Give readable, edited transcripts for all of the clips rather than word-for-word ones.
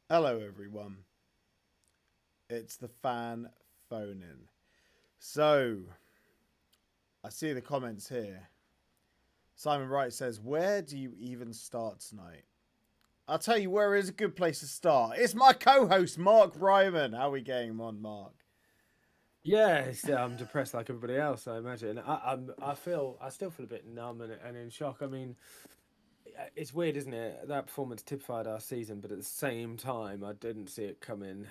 Hello, everyone. It's the fan phone in. So, I see the comments here. Simon Wright says, "Where do you even start tonight?" I'll tell you where is a good place to start. It's my co host, Mark Ryman. How are we getting on, Mark? Yeah, I'm depressed like everybody else. I imagine. I still feel a bit numb and in shock. I mean, it's weird, isn't it? That performance typified our season, but at the same time, I didn't see it coming.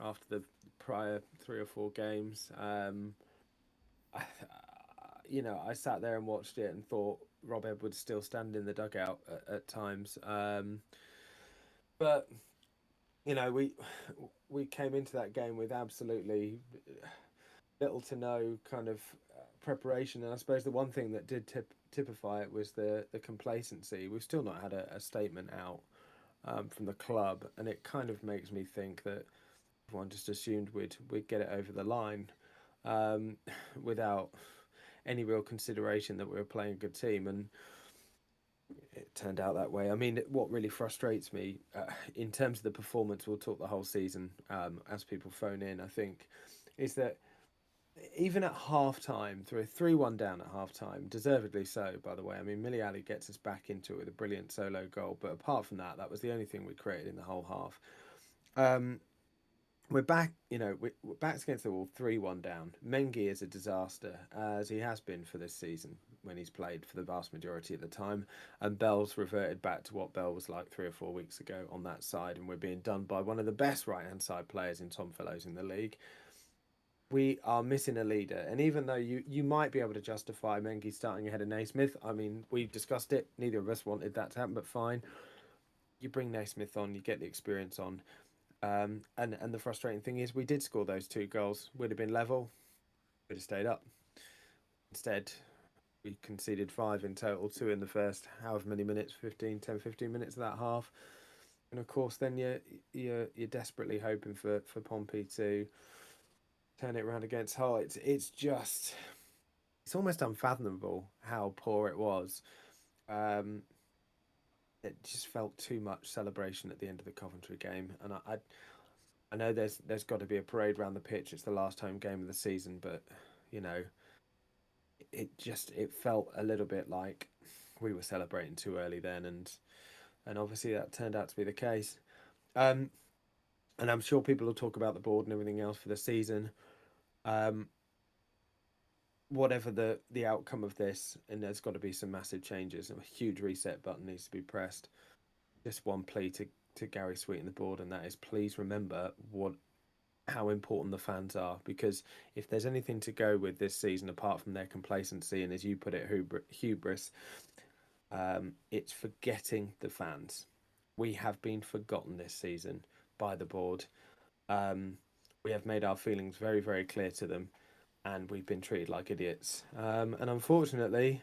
After the prior three or four games, I, I sat there and watched it and thought Rob Edwards still stand in the dugout at times. But we came into that game with absolutely little to no kind of preparation. And I suppose the one thing that did typify it was the complacency. We've still not had a statement out from the club, and it kind of makes me think that everyone just assumed we'd get it over the line um, without any real consideration that we were playing a good team, and it turned out that way. I mean, what really frustrates me in terms of the performance, we'll talk the whole season as people phone in, I think, is that even at half time, through a 3-1 down at half time, deservedly so, by the way. I mean, Miliali gets us back into it with a brilliant solo goal, but apart from that, that was the only thing we created in the whole half. Um, we're back, we're back against the wall, 3-1 down. Mengi is a disaster, as he has been for this season when he's played for the vast majority of the time. And Bell's reverted back to what Bell was like 3 or 4 weeks ago on that side, and we're being done by one of the best right hand side players in Tom Fellows in the league. We are missing a leader. And even though you might be able to justify Mengi starting ahead of Naismith, I mean, we discussed it. Neither of us wanted that to happen, but fine. You bring Naismith on, you get the experience on. And the frustrating thing is, we did score those two goals. Would have been level, would have stayed up. Instead, we conceded five in total, two in the first, however many minutes, 15 minutes of that half. And of course, then you're desperately hoping for Pompey to turn it around against Hull. It's just it's almost unfathomable how poor it was. Um, it just felt too much celebration at the end of the Coventry game, and I know there's got to be a parade around the pitch. It's the last home game of the season, but you know it felt a little bit like we were celebrating too early then, and obviously that turned out to be the case. Um, and I'm sure people will talk about the board and everything else for the season. Um, Whatever the outcome of this, and there's got to be some massive changes. A huge reset button needs to be pressed. Just one plea to Gary Sweet and the board, and that is please remember what how important the fans are, because if there's anything to go with this season apart from their complacency and, as you put it, hubris, it's forgetting the fans. We have been forgotten this season by the board. Um, we have made our feelings very, very clear to them, and we've been treated like idiots. And unfortunately,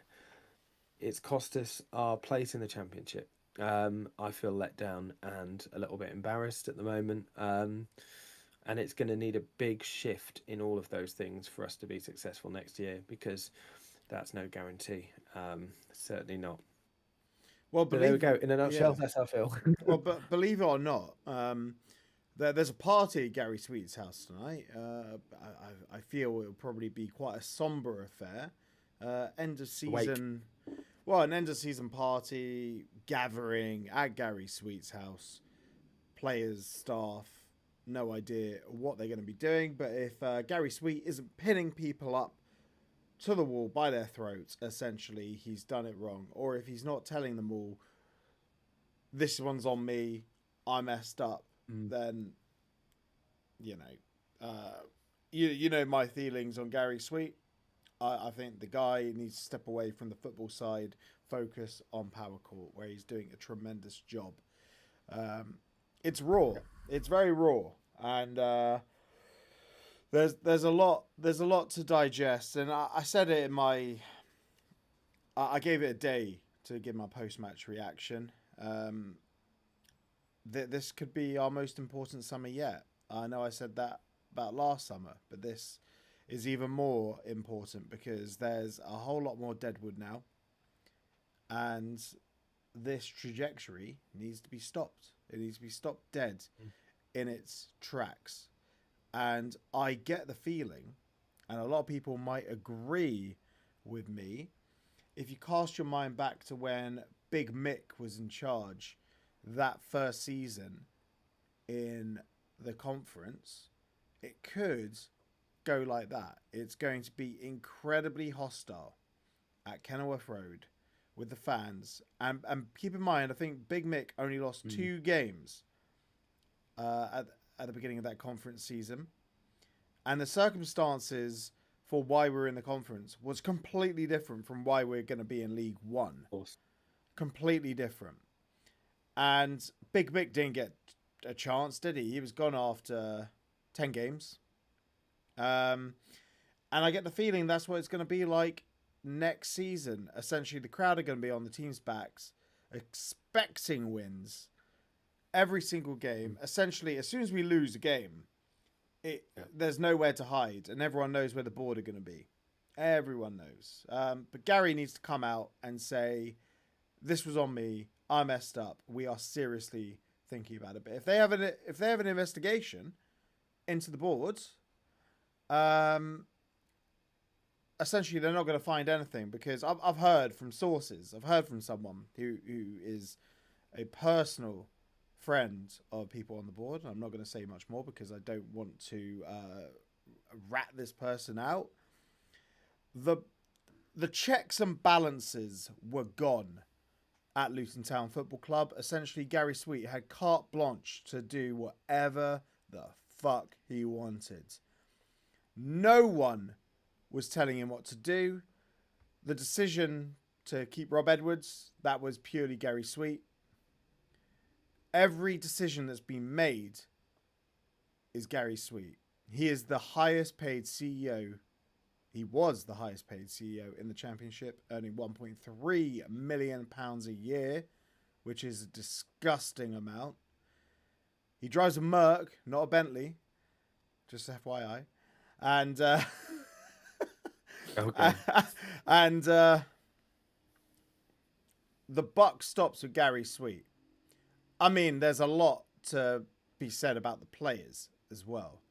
it's cost us our place in the championship. I feel let down and a little bit embarrassed at the moment. And it's going to need a big shift in all of those things for us to be successful next year, because that's no guarantee. Certainly not. Well, So there we believe, go. In a nutshell, yeah. that's how I feel. Well, but believe it or not, there's a party at Gary Sweet's house tonight. I feel it will probably be quite a somber affair. End of Wake. season, well, an end of season party gathering at Gary Sweet's house. Players, staff, no idea what they're going to be doing. But if Gary Sweet isn't pinning people up to the wall by their throats, essentially, he's done it wrong. Or if he's not telling them all, this one's on me, I messed up, Mm. then you know, you know my feelings on Gary Sweet. I think the guy needs to step away from the football side, focus on power court, where he's doing a tremendous job. Um, it's raw. It's very raw, and there's a lot to digest. And I said it in my I gave it a day to give my post match reaction. Um, this could be our most important summer yet. I know I said that about last summer, but this is even more important because there's a whole lot more deadwood now, and this trajectory needs to be stopped. It needs to be stopped dead in its tracks. And I get the feeling, and a lot of people might agree with me, if you cast your mind back to when Big Mick was in charge that first season in the conference, it could go like that. It's going to be incredibly hostile at Kenilworth Road with the fans. And keep in mind, I think Big Mick only lost 2 games at the beginning of that conference season. And the circumstances for why we're in the conference was completely different from why we're going to be in League One. Of course. Completely different. And Big Mick didn't get a chance, did he? He was gone after 10 games. And I get the feeling that's what it's going to be like next season. Essentially, the crowd are going to be on the team's backs, expecting wins every single game. Essentially, as soon as we lose a game, there's nowhere to hide, and everyone knows where the board are going to be. Everyone knows. But Gary needs to come out and say, this was on me. I messed up. We are seriously thinking about it. But if they have an investigation into the boards, essentially they're not going to find anything, because I've heard from sources. I've heard from someone who is a personal friend of people on the board. I'm not going to say much more because I don't want to rat this person out. The checks and balances were gone at Luton Town Football Club. Essentially, Gary Sweet had carte blanche to do whatever the fuck he wanted. No one was telling him what to do. The decision to keep Rob Edwards, that was purely Gary Sweet. Every decision that's been made is Gary Sweet. He is the highest paid CEO. He was the highest paid CEO in the Championship, earning £1.3 million a year, which is a disgusting amount. He drives a Merc, not a Bentley, just FYI. And Okay. and the buck stops with Gary Sweet. I mean, there's a lot to be said about the players as well,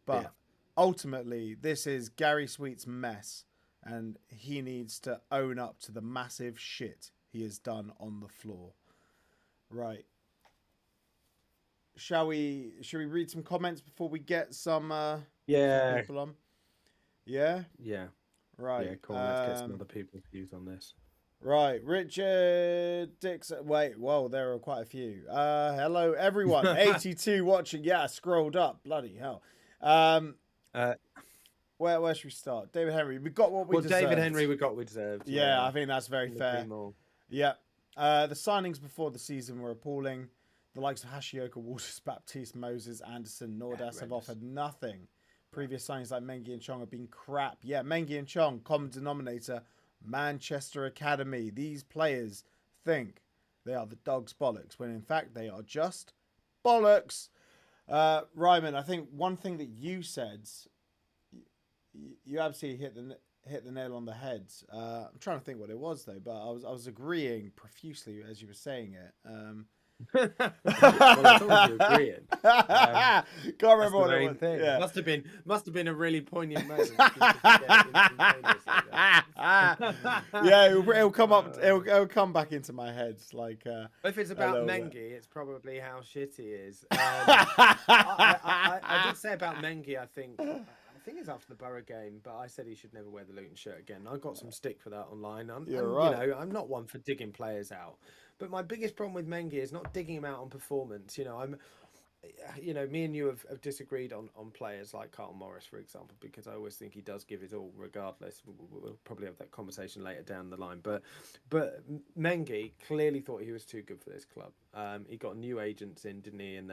but ultimately, this is Gary Sweet's mess, and he needs to own up to the massive shit he has done on the floor. Right. Shall we read some comments before we get some people on? Yeah? Yeah. Right. Yeah, cool. Let's get some other people's views on this. Right, Richard Dixon. Wait, whoa, there are quite a few. Hello, everyone. 82 watching. Yeah, I scrolled up. Bloody hell. Where should we start? David Henry. We got what we deserved. David Henry, we got what we deserved. Yeah, I think that's very fair. Yeah. The signings before the season were appalling. The likes of Hashioka, Waters, Baptiste, Moses, Anderson, Nordas have offered nothing. Previous signings like Mengi and Chong have been crap. Yeah, Mengi and Chong, common denominator, Manchester Academy. These players think they are the dog's bollocks, when in fact they are just bollocks. Ryman, I think one thing that you said, you absolutely hit the nail on the head. I'm trying to think what it was though, but I was agreeing profusely as you were saying it. Well, I thought you were agreeing. Can't remember what it was. Thing. Yeah. Must have been a really poignant moment. Yeah, it'll come up. It'll come back into my head. Like if it's about Mengi, it's probably how shit he is. I did say about Mengi. I think it's after the Borough game, but I said he should never wear the Luton shirt again. I got some stick for that online. You're right. You know, I'm not one for digging players out, but my biggest problem with Mengi is not digging him out on performance. You know, me and you have disagreed on players like Carl Morris, for example, because I always think he does give his all regardless. We'll probably have that conversation later down the line. But Mengi clearly thought he was too good for this club. He got new agents in, didn't he, in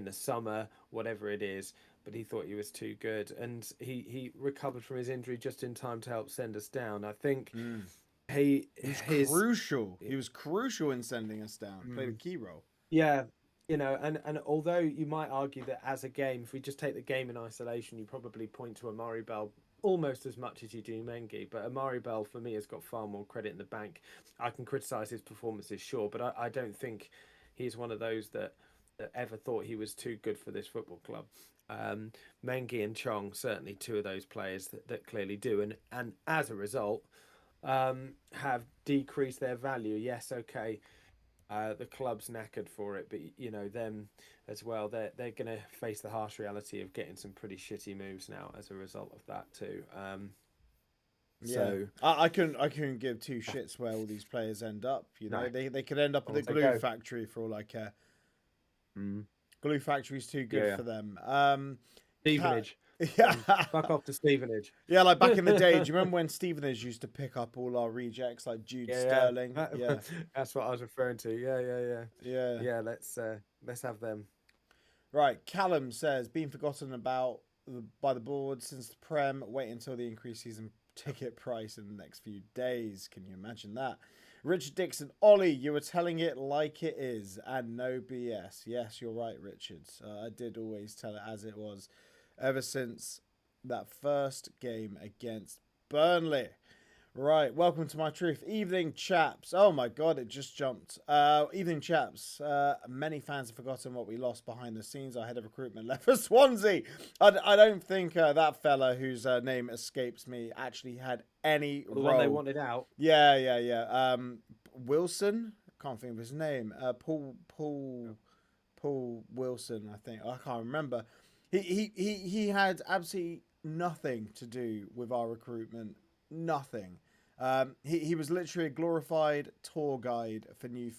the summer, whatever it is, but he thought he was too good. And he recovered from his injury just in time to help send us down. I think he's crucial. He was crucial in sending us down. Played a key role. Yeah. You know, and although you might argue that as a game, if we just take the game in isolation, you probably point to Amari Bell almost as much as you do Mengi. But Amari Bell, for me, has got far more credit in the bank. I can criticise his performances, sure, but I don't think he's one of those that that ever thought he was too good for this football club. Mengi and Chong, certainly two of those players that clearly do, and as a result, have decreased their value. Yes, okay, the club's knackered for it, but them as well. They're going to face the harsh reality of getting some pretty shitty moves now as a result of that too. So I couldn't give two shits where all these players end up. No. They could end up at the glue factory for all I care. Glue factory's too good for them. Stevenage. Yeah, fuck off to Stevenage. Yeah, like back in the day. Do you remember when Stevenage used to pick up all our rejects like Jude Sterling? Yeah, that's what I was referring to. Yeah. Let's have them. Right, Callum says being forgotten about by the board since the Prem. Wait until the increased season ticket price in the next few days. Can you imagine that? Richard Dixon, Ollie, you were telling it like it is and no BS. Yes, you're right, Richards. I did always tell it as it was ever since that first game against Burnley. Right, welcome to my truth. Evening, chaps. Oh my God, it just jumped. Evening, chaps. Many fans have forgotten what we lost behind the scenes. Our head of recruitment left for Swansea. I don't think that fella whose name escapes me actually had any role. The one they wanted out. Yeah. Wilson? I can't think of his name. Paul Wilson, I think. I can't remember. He had absolutely nothing to do with our recruitment. Nothing. He was literally a glorified tour guide for new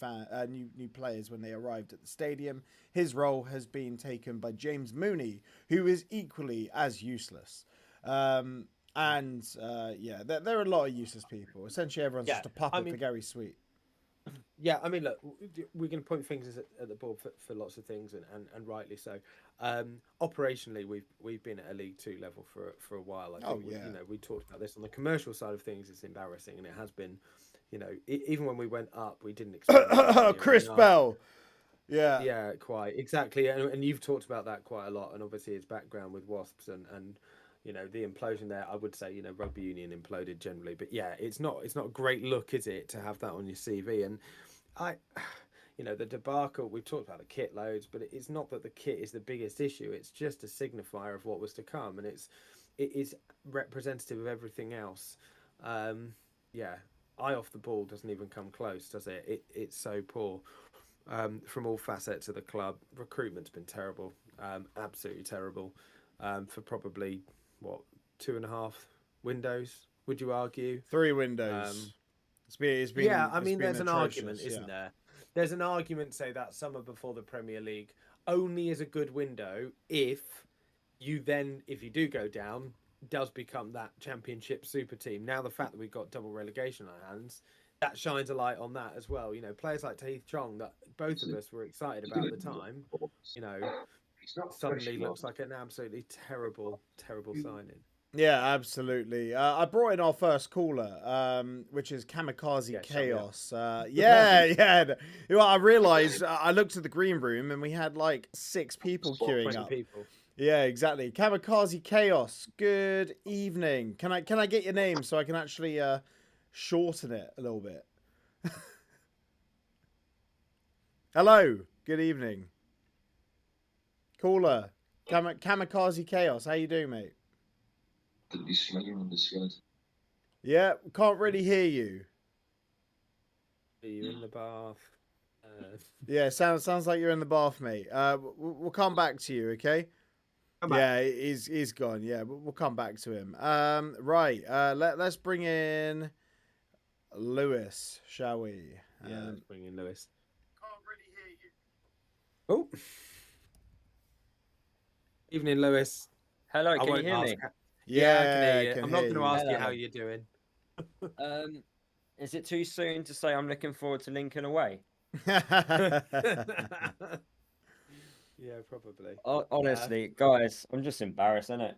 players when they arrived at the stadium. His role has been taken by James Mooney, who is equally as useless. There are a lot of useless people. Essentially, everyone's just a puppet for Gary Sweet. Yeah, I mean, look, we're going to point fingers at the board for lots of things, and rightly so. Operationally, we've been at a League Two level for a while. I think we talked about this on the commercial side of things. It's embarrassing, and it has been. Even when we went up, we didn't expect Chris Bell. Yeah, quite exactly, and you've talked about that quite a lot, and obviously his background with Wasps and the implosion there. I would say rugby union imploded generally, but yeah, it's not a great look, is it, to have that on your CV? And the debacle, we've talked about the kit loads, but it's not that the kit is the biggest issue. It's just a signifier of what was to come, and it is representative of everything else. Eye off the ball doesn't even come close, does it? It's so poor from all facets of the club. Recruitment's been terrible, absolutely terrible, for probably 2.5 windows, would you argue? 3 windows. It's been I mean, there's an argument, isn't there? There's an argument, say, that summer before the Premier League only is a good window if you do go down, does become that Championship super team. Now, the fact that we've got double relegation on our hands, that shines a light on that as well. Players like Tahith Chong, that both of us were excited about at the time, suddenly looks like an absolutely terrible signing. Yeah, absolutely. I brought in our first caller, which is Kamikaze Chaos. I realised I looked at the green room and we had like 6 people queuing up. Yeah, exactly. Kamikaze Chaos. Good evening. Can I get your name so I can actually shorten it a little bit? Hello. Good evening. Caller. Kamikaze Chaos. How you doing, mate? Yeah, can't really hear you. Are you in the bath? Yeah, sounds like you're in the bath, mate. We'll come back to you, okay? Yeah, he's gone. Yeah, we'll come back to him. Right. Let's bring in Lewis, shall we? Let's bring in Lewis. Can't really hear you. Oh. Evening, Lewis. Hello, can you hear me? Yeah, I can hear you. I'm not going to ask you how you're doing. Is it too soon to say I'm looking forward to Lincoln away? Yeah, probably. Honestly, guys, I'm just embarrassed, isn't it?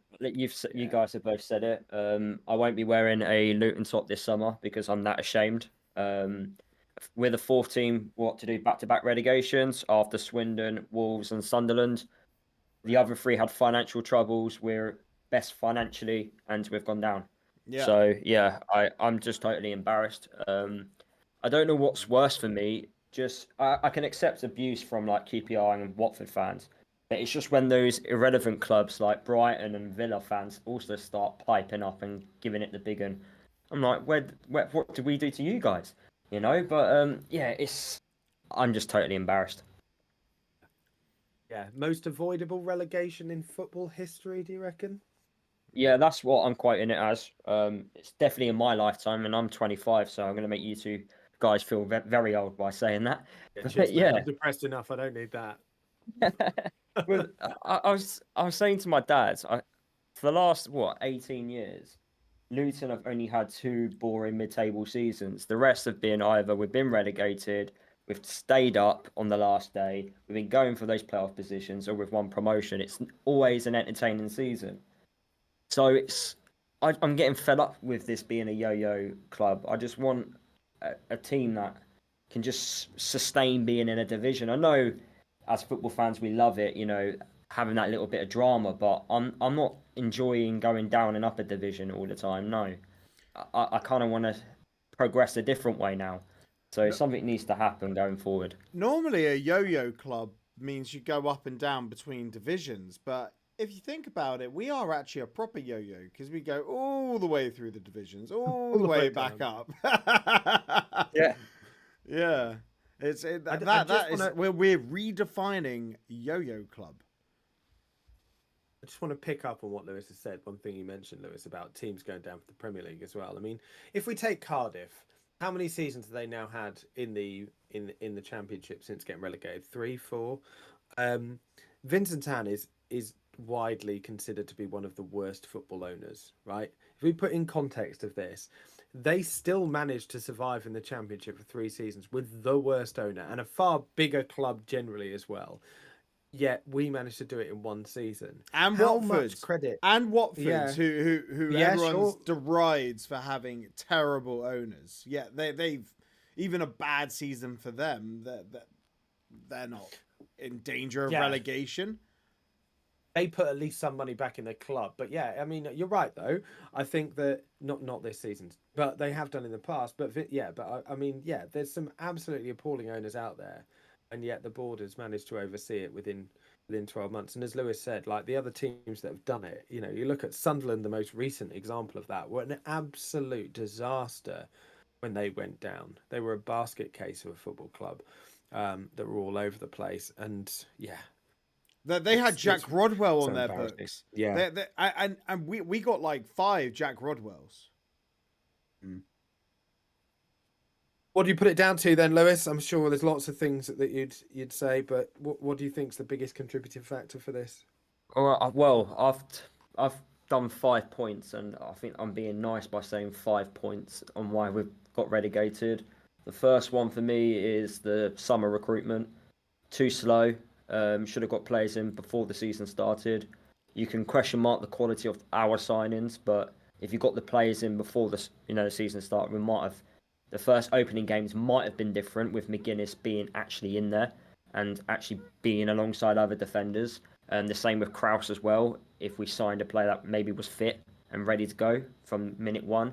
You guys have both said it. I won't be wearing a Luton top this summer because I'm that ashamed. We're the 4th team to do back-to-back relegations after Swindon, Wolves, and Sunderland. The other 3 had financial troubles. We're best financially, and we've gone down. Yeah. So I'm just totally embarrassed. I don't know what's worse for me, just I can accept abuse from like QPR and Watford fans, but it's just when those irrelevant clubs like Brighton and Villa fans also start piping up and giving it the big one. I'm like, what did we do to you guys? You know, but yeah, I'm just totally embarrassed. Yeah, most avoidable relegation in football history, do you reckon? Yeah, that's what I'm quoting it as. It's definitely in my lifetime, and I'm 25, so I'm going to make you two guys feel very old by saying that. Yeah, But cheers, mate. yeah, I'm depressed enough. I don't need that. well, I was saying to my dad, for the last 18 years, Luton have only had two boring mid-table seasons. The rest have been either we've been relegated, we've stayed up on the last day, we've been going for those playoff positions, or we've won promotion. It's always an entertaining season. So I'm getting fed up with this being a yo-yo club. I just want a team that can just sustain being in a division. I know as football fans we love it, having that little bit of drama, but I'm not enjoying going down and up a division all the time. No, I kind of want to progress a different way now. So No, something needs to happen going forward. normally, a yo-yo club means you go up and down between divisions, but if you think about it, we are actually a proper yo-yo because we go all the way through the divisions, all the way back up. Yeah. Yeah, it's we're redefining yo-yo club. I just want to pick up on what Lewis has said. One thing you mentioned, Lewis, about teams going down for the Premier League as well. I mean, if we take Cardiff, how many seasons have they now had in the Championship since getting relegated? 3, 4. Vincent Tan is widely considered to be one of the worst football owners, right? If we put in context of this, they still managed to survive in the Championship for 3 seasons with the worst owner and a far bigger club generally as well. Yet we managed to do it in 1 season. And How Watford, much credit? and Watford, Yeah. who Yeah, everyone sure. derides for having terrible owners. Yeah, they've even a bad season for them. They're not in danger of Yeah. relegation. They put at least some money back in their club. But yeah, I mean, you're right though. I think that not this season, but they have done in the past. But I mean, yeah, there's some absolutely appalling owners out there, and yet the board has managed to oversee it within 12 months. And as Lewis said, like the other teams that have done it, you look at Sunderland, the most recent example of that, were an absolute disaster when they went down. They were a basket case of a football club that were all over the place, and yeah. They had Jack Rodwell on so their embarrassing. books. Yeah. And we got like 5 Jack Rodwells. What do you put it down to then, Lewis? I'm sure there's lots of things that you'd say, but what do you think's the biggest contributing factor for this? Well, I've done 5 points, and I think I'm being nice by saying 5 points on why we've got relegated. The first one for me is the summer recruitment. Too slow. Should have got players in before the season started. You can question mark the quality of our signings, but if you got the players in before the season started, the first opening games might have been different with McGuinness being actually in there and actually being alongside other defenders. The same with Kraus as well. If we signed a player that maybe was fit and ready to go from minute 1.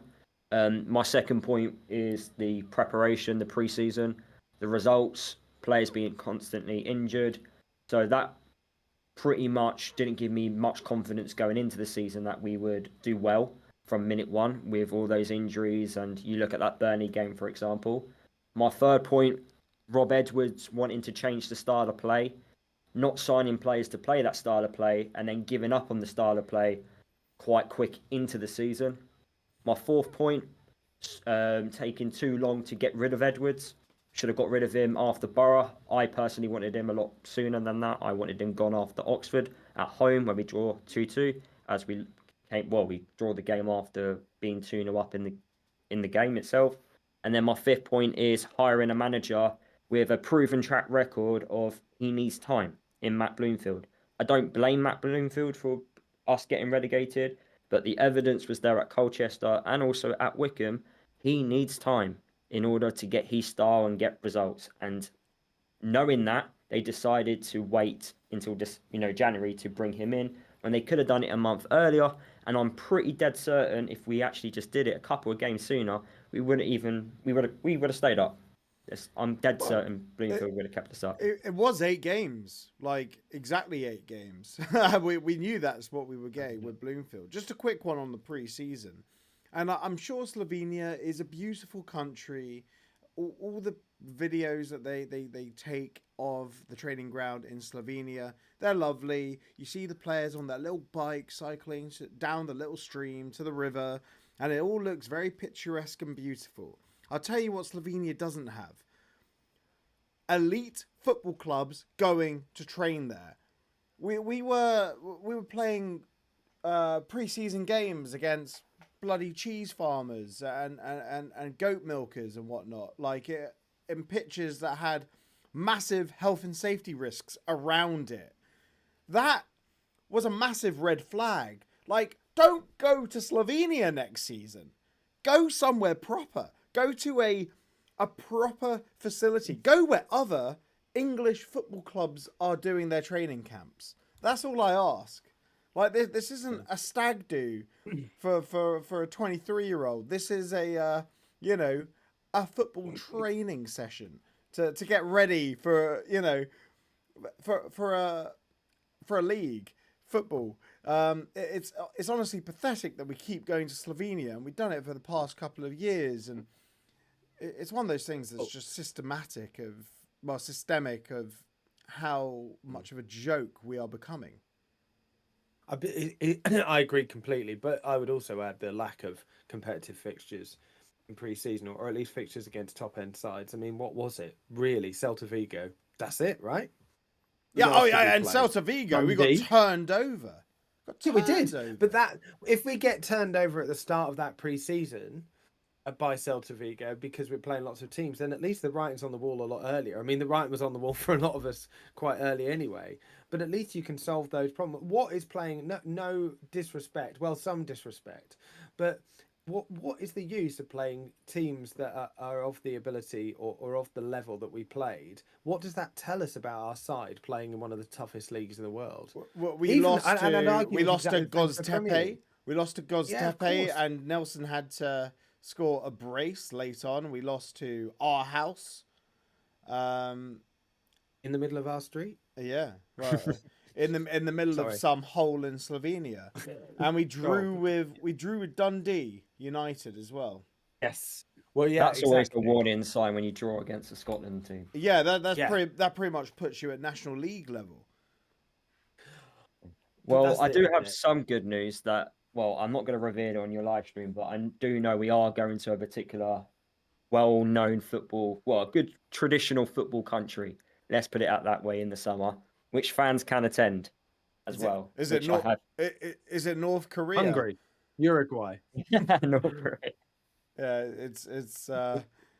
My second point is the preparation, the pre-season, the results, players being constantly injured. So that pretty much didn't give me much confidence going into the season that we would do well from minute 1 with all those injuries. And you look at that Burnley game, for example. My third point, Rob Edwards wanting to change the style of play, not signing players to play that style of play, and then giving up on the style of play quite quick into the season. My fourth point, taking too long to get rid of Edwards. Should have got rid of him after Borough. I personally wanted him a lot sooner than that. I wanted him gone after Oxford at home when we draw 2-2, as we draw the game after being 2-0 up in the game itself. And then my fifth point is hiring a manager with a proven track record of he needs time in Matt Bloomfield. I don't blame Matt Bloomfield for us getting relegated, but the evidence was there at Colchester and also at Wickham. He needs time in order to get his style and get results. And knowing that, they decided to wait until January to bring him in when they could have done it a month earlier. And I'm pretty dead certain if we actually just did it a couple of games sooner, we would have stayed up. I'm dead certain Bloomfield would have kept us up. It was 8 games, like exactly 8 games. we knew that's what we were getting with Bloomfield. Just a quick one on the pre-season. And I'm sure Slovenia is a beautiful country. All the videos that they take of the training ground in Slovenia, they're lovely. You see the players on their little bike cycling down the little stream to the river, and it all looks very picturesque and beautiful. I'll tell you what Slovenia doesn't have. Elite football clubs going to train there. We were playing pre-season games against bloody cheese farmers and goat milkers and whatnot, like it in pitches that had massive health and safety risks around it. That was a massive red flag. Like, don't go to Slovenia next season. Go somewhere proper. Go to a proper facility. Go where other English football clubs are doing their training camps. That's all I ask. Like, this isn't a stag do for a 23-year-old. This is a football training session to get ready for a league football. It's honestly pathetic that we keep going to Slovenia, and we've done it for the past couple of years, and it's one of those things that's just systemic of how much of a joke we are becoming. I agree completely, but I would also add the lack of competitive fixtures in pre-season, or at least fixtures against top-end sides. I mean, what was it? Really, Celta Vigo. That's it, right? And Celta Vigo, we got turned over. We did. But if we get turned over at the start of that pre-season by Celta Vigo because we're playing lots of teams, then at least the writing's on the wall a lot earlier. I mean, the writing was on the wall for a lot of us quite early anyway. But at least you can solve those problems. What is playing? No disrespect. Well, some disrespect. But what is the use of playing teams that are of the ability or of the level that we played? What does that tell us about our side playing in one of the toughest leagues in the world? Well, we lost to Goztepe. We lost to Goztepe, and Nelson had to score a brace late on. We lost to our house. In the middle of our street? Yeah. Right. in the middle of some hole in Slovenia. And we drew with Dundee United as well. Yes. Well, yeah, that's always a warning sign when you draw against a Scotland team. Yeah, that pretty much puts you at National League level. Well, I do have some good news that, well, I'm not going to reveal it on your live stream, but I do know we are going to a particular well-known football, a good traditional football country. Let's put it out that way in the summer, which fans can attend as well. Is it North Korea? Hungary, Uruguay, North Korea. Yeah,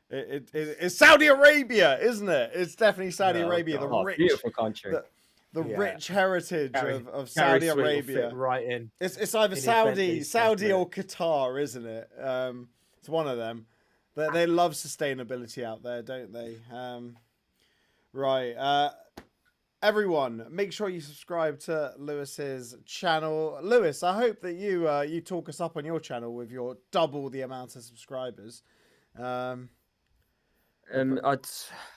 it's Saudi Arabia, isn't it? It's definitely Saudi Arabia. The rich, beautiful country. The rich heritage of Saudi Arabia. Right in. It's either Saudi or Qatar, isn't it? It's one of them. They love sustainability out there, don't they? Right. Everyone, make sure you subscribe to Lewis's channel. Lewis, I hope that you talk us up on your channel with your double the amount of subscribers. I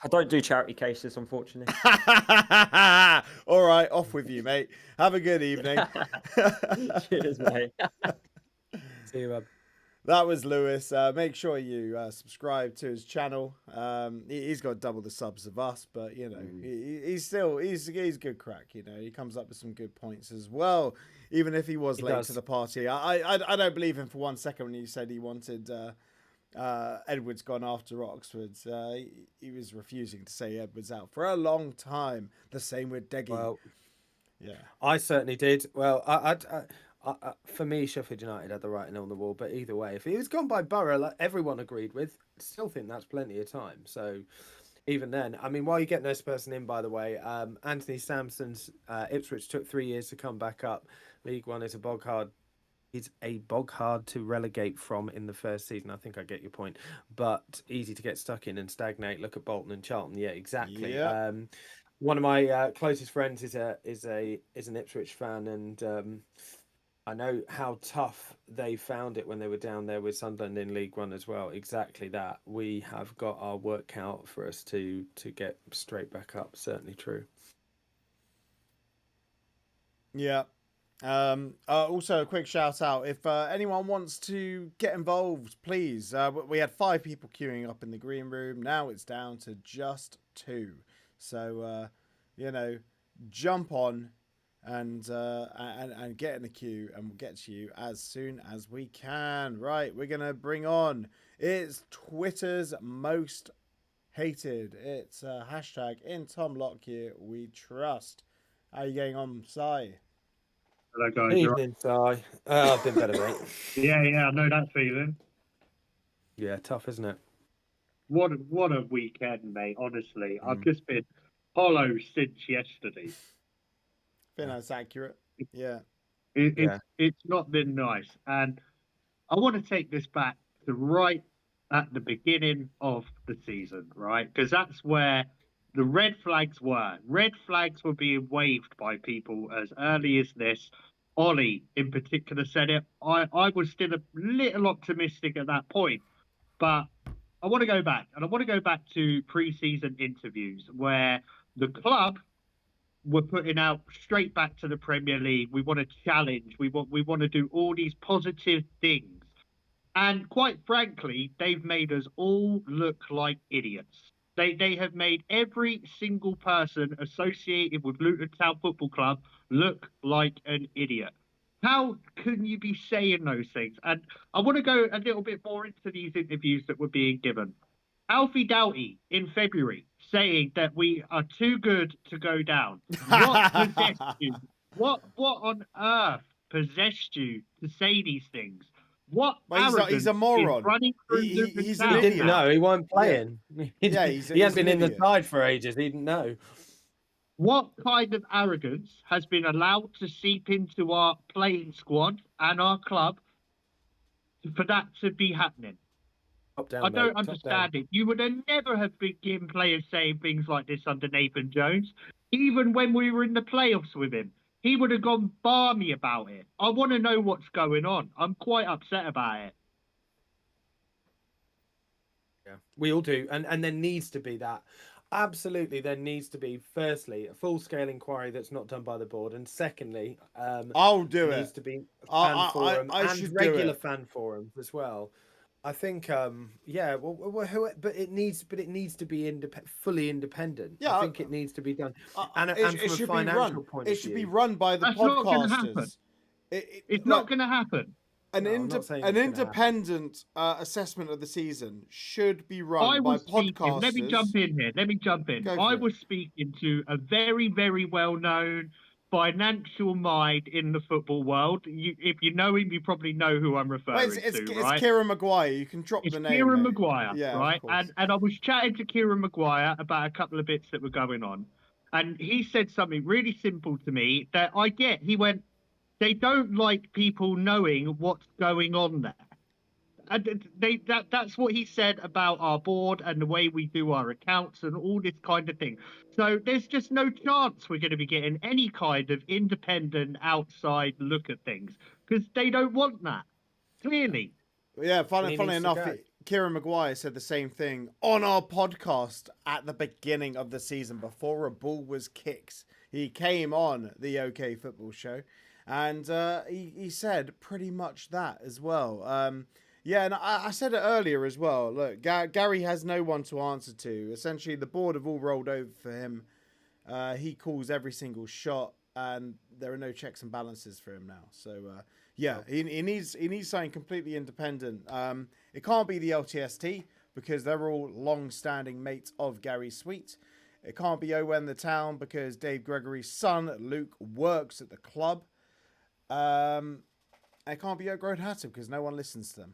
don't do charity cases, unfortunately. All right, off with you, mate. Have a good evening. Cheers, mate. See you, bud. That was Lewis. Make sure you subscribe to his channel. He's got double the subs of us, but he's good crack. He comes up with some good points as well. Even if he was late to the party, I don't believe him for 1 second when he said he wanted Edwards gone after Oxford. He was refusing to say Edwards out for a long time. The same with Deggy. Well, yeah, I certainly did. Well, for me, Sheffield United had the writing on the wall, but either way, if he was gone by Borough, like everyone agreed with, I still think that's plenty of time. So even then, I mean, while you get this person in, by the way, Anthony Sampson's Ipswich took 3 years to come back up. League One is a bog hard to relegate from in the first season. I think I get your point, but easy to get stuck in and stagnate. Look at Bolton and Charlton. Yeah, exactly. Yeah. One of my closest friends is an Ipswich fan, and I know how tough they found it when they were down there with Sunderland in League One as well. Exactly that. We have got our work cut out for us to get straight back up. Certainly true. Yeah. Also, a quick shout out. If anyone wants to get involved, please. We had 5 people queuing up in the green room. Now it's down to just 2. So, jump on and get in the queue, and we'll get to you as soon as we can. Right, we're gonna bring on. It's Twitter's most hated. It's hashtag in Tom Lockyer we trust. How are you getting on, Si? Hello, guys. Evening, Si. I've been better, mate. Yeah, I know that feeling. Yeah, tough, isn't it? What a weekend, mate. Honestly, I've just been hollow since yesterday. I think that's accurate. Yeah. It's not been nice, and I want to take this back to right at the beginning of the season, right? Because that's where the red flags were. Red flags were being waved by people as early as this. Ollie, in particular, said it. I was still a little optimistic at that point, but I want to go back, and I want to go back to pre-season interviews where the club were putting out straight back to the Premier League. We want to challenge. We want to do all these positive things. And quite frankly, they've made us all look like idiots. They have made every single person associated with Luton Town Football Club look like an idiot. How can you be saying those things? And I want to go a little bit more into these interviews that were being given. Alfie Doughty in February saying that we are too good to go down. What possessed you? What on earth possessed you to say these things? What he's a moron. He's an He idiot. didn't know. He wasn't playing. Yeah, he he's hadn't been an in the idiot. side for ages. He didn't know. What kind of arrogance has been allowed to seep into our playing squad and our club for that to be happening? Down, I don't mate. understand it. You would have never have been players saying things like this under Nathan Jones. Even when we were in the playoffs with him, he would have gone balmy about it. I want to know what's going on. I'm quite upset about it. Yeah, we all do. And there needs to be that. Absolutely, there needs to be, firstly, a full-scale inquiry that's not done by the board. And secondly, I'll do needs it. to be fan forum I and should regular do it. fan forums as well. I think, but it needs to be fully independent. Yeah, I think it needs to be done, and it from should a financial be run. point It of should view. be run by the That's not gonna happen. podcasters. It's not going to happen. An No, I'm not saying an it's gonna independent assessment of the season should be run I by was speaking. podcasters. Let me jump in here. Go for I it. was speaking to a very, very well-known financial mind in the football world. If you know him, you probably know who I'm referring It's to, right? it's Kieran Maguire. You can drop It's the name. Kieran mate. Maguire, Yeah, right? of course. And I was chatting to Kieran Maguire about a couple of bits that were going on. And he said something really simple to me that I get. He went, they don't like people knowing what's going on there. And that's what he said about our board and the way we do our accounts and all this kind of thing. So there's just no chance we're going to be getting any kind of independent outside look at things because they don't want that. Clearly. Yeah, He funny needs to enough, go. Kieran Maguire said the same thing on our podcast at the beginning of the season before a ball was kicked. He came on the OK Football Show, and he said pretty much that as well. Yeah, and I said it earlier as well. Look, Gary has no one to answer to. Essentially, the board have all rolled over for him. He calls every single shot, and there are no checks and balances for him now. So, yeah, he needs something completely independent. It can't be the LTST because they're all long-standing mates of Gary Sweet. It can't be Owen the Town because Dave Gregory's son, Luke, works at the club. It can't be Oak Road Hatter because no one listens to them.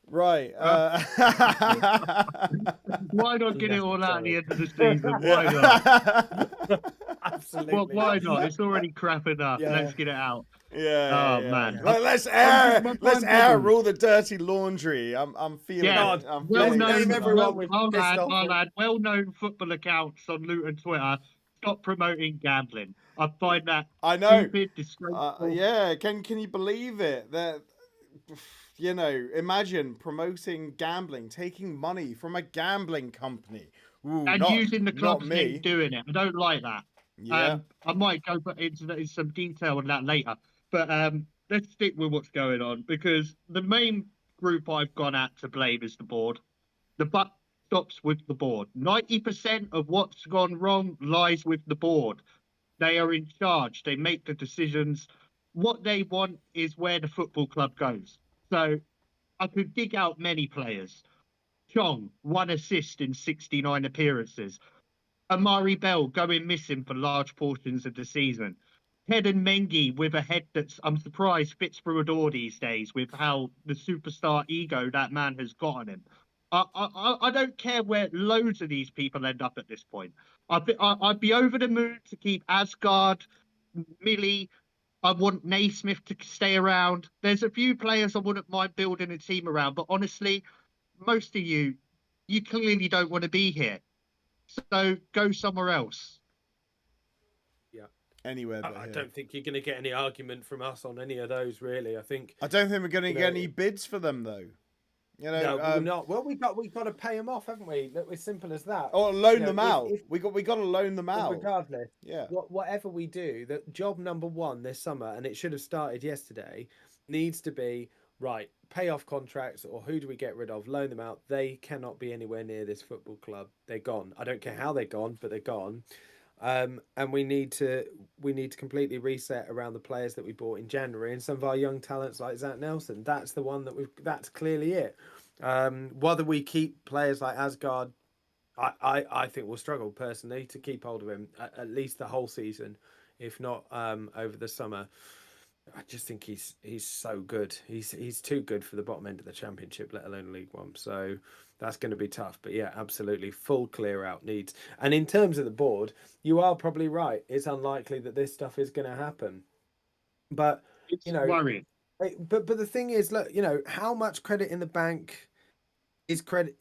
Right. Why not get it all out at the end of the season? Why not? Absolutely. Well, why not? It's already crap enough. Yeah. Let's get it out. Yeah. Man. Let's I'm air all the dirty laundry. I'm feeling Yeah. it. I'm Well feeling name it. everyone we've pissed off I'll with. add well-known football accounts on Luton Twitter. Stop promoting gambling. I find that I know. stupid, disgraceful. Yeah, can you believe it? That, you know, imagine promoting gambling, taking money from a gambling company. Ooh, And using the not club's name me. doing it. I don't like that. Yeah. I might go into some detail on that later, but let's stick with what's going on because the main group I've gone at to blame is the board. The buck stops with the board. 90% of what's gone wrong lies with the board. They are in charge. They make the decisions. What they want is where the football club goes. So I could dig out many players. Chong, 1 assist in 69 appearances. Amari Bell going missing for large portions of the season. Ted and Mengi with a head that's, I'm surprised, fits through a door these days with how the superstar ego that man has got on him. I don't care where loads of these people end up at this point. I'd be over the moon to keep Asgard, Millie. I want Naismith to stay around. There's a few players I wouldn't mind building a team around, but honestly, most of you clearly don't want to be here. So go somewhere else. Yeah. Anywhere but I here. don't think you're going to get any argument from us on any of those, really. I don't think we're going to get know, any bids for them, though. You know, no, we're not. Well, we got to pay them off, haven't we? It's simple as that. Or loan them out. We got to loan them out. Regardless, yeah. Whatever we do, that job number one this summer, and it should have started yesterday, needs to be right. Pay off contracts, or who do we get rid of? Loan them out. They cannot be anywhere near this football club. They're gone. I don't care how they're gone, but they're gone. And we need to completely reset around the players that we bought in January and some of our young talents like Zach Nelson. That's the one that's clearly it. Whether we keep players like Asgard, I think we'll struggle personally to keep hold of him at least the whole season, if not over the summer. I just think he's so good. He's too good for the bottom end of the Championship, let alone League One. So that's going to be tough. But yeah, absolutely, full clear out needs. And in terms of the board, you are probably right. It's unlikely that this stuff is going to happen. But it's worrying. But the thing is, look, how much credit in the bank is credit?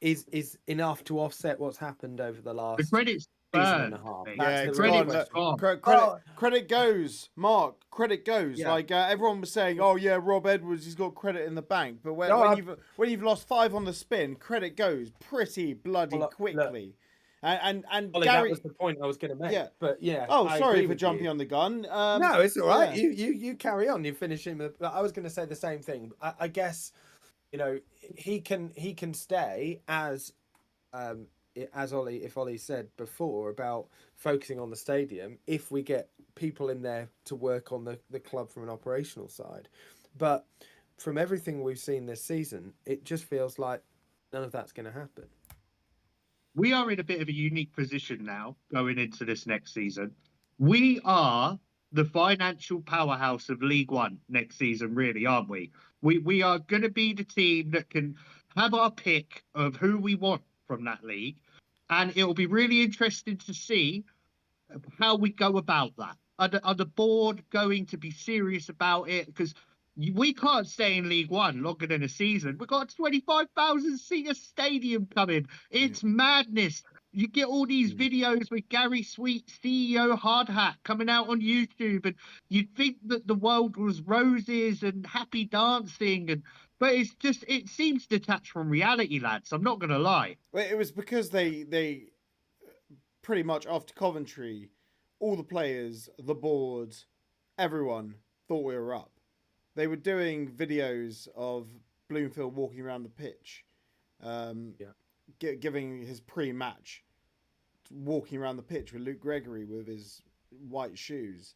Is enough to offset what's happened over the last credit's season and a half. Yeah, credit goes, Mark. Credit goes. Yeah. Like everyone was saying, oh yeah, Rob Edwards, he's got credit in the bank. But when you've lost 5 on the spin, credit goes pretty bloody quickly. Look, and Ollie, Gary, that was the point I was going to make. Yeah. But yeah. Oh, sorry for jumping on the gun. No, it's all right. Yeah. You carry on. You finish him. I was going to say the same thing. I guess he can stay as Ollie, if Ollie said before about focusing on the stadium, if we get people in there to work on the club from an operational side. But from everything we've seen this season, it just feels like none of that's going to happen. We are in a bit of a unique position now going into this next season. We are the financial powerhouse of League One next season, really, aren't we? We are going to be the team that can have our pick of who we want from that league. And it'll be really interesting to see how we go about that. Are the board going to be serious about it? Because we can't stay in League One longer than a season. We've got a 25,000 seater stadium coming. It's madness. You get all these videos with Gary Sweet, CEO Hard Hat, coming out on YouTube, and you'd think that the world was roses and happy dancing, but it seems detached from reality, lads. I'm not going to lie. Well, it was because they pretty much after Coventry, all the players, the board, everyone thought we were up. They were doing videos of Bloomfield walking around the pitch, giving his pre-match, walking around the pitch with Luke Gregory with his white shoes,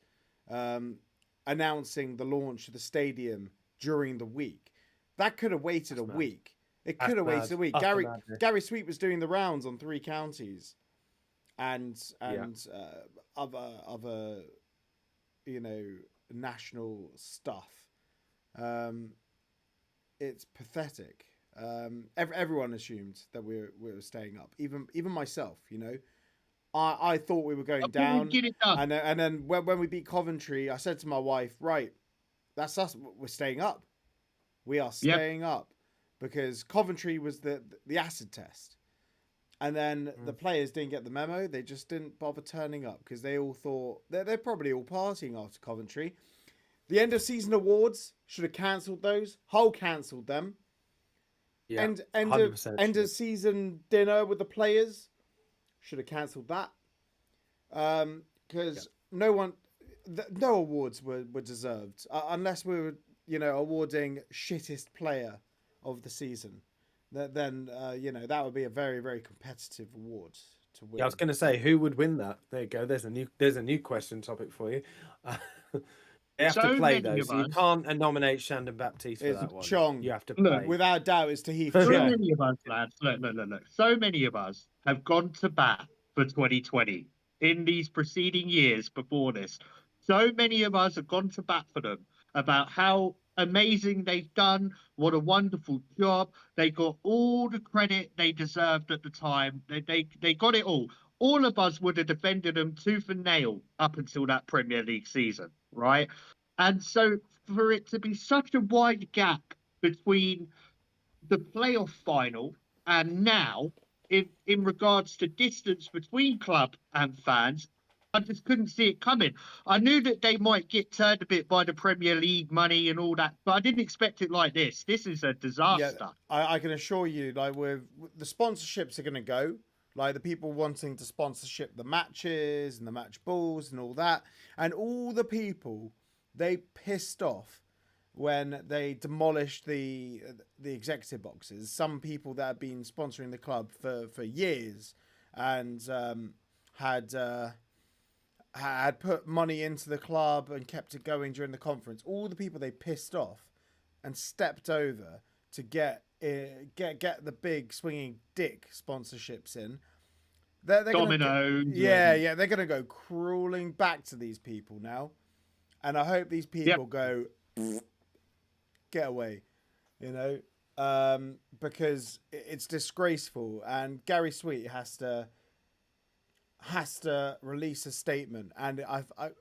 announcing the launch of the stadium during the week. That could have waited a week. It could have waited a week. Gary Sweet was doing the rounds on 3 counties, and other national stuff. It's pathetic. Everyone assumed that we were staying up. Even myself, I thought we were going down. And then when we beat Coventry, I said to my wife, right, that's us. We're staying up. We are staying up because Coventry was the acid test. And then the players didn't get the memo. They just didn't bother turning up because they all thought they're probably all partying after Coventry. The end of season awards should have cancelled those. Hull cancelled them. Yeah, End 100% end of season dinner with the players should have cancelled that. Because no awards were deserved unless we were awarding shittest player of the season. Then that would be a very, very competitive award to win. Yeah, I was going to say, who would win that? There you go. There's a new question topic for you. You have to play those. You can't nominate Shandon Baptiste for that one. Chong. You have to play. Without doubt, it's Tahith So Chong. many of us, lads, look. So many of us have gone to bat for 2020 in these preceding years before this. So many of us have gone to bat for them about how amazing they've done, what a wonderful job. They got all the credit they deserved at the time. They got it all. All of us would have defended them tooth and nail up until that Premier League season, right? And so for it to be such a wide gap between the playoff final and now, in regards to distance between club and fans, I just couldn't see it coming. I knew that they might get turned a bit by the Premier League money and all that, but I didn't expect it like this. This is a disaster. Yeah, I can assure you, with the sponsorships are going to go. The people wanting to sponsorship the matches and the match balls and all that. And all the people they pissed off when they demolished the executive boxes. Some people that had been sponsoring the club for years and had put money into the club and kept it going during the conference. All the people they pissed off and stepped over to get the big swinging dick sponsorships in. They're Dominoes. They're going to go crawling back to these people now. And I hope these people go, get away, because it's disgraceful. And Gary Sweet has to release a statement. And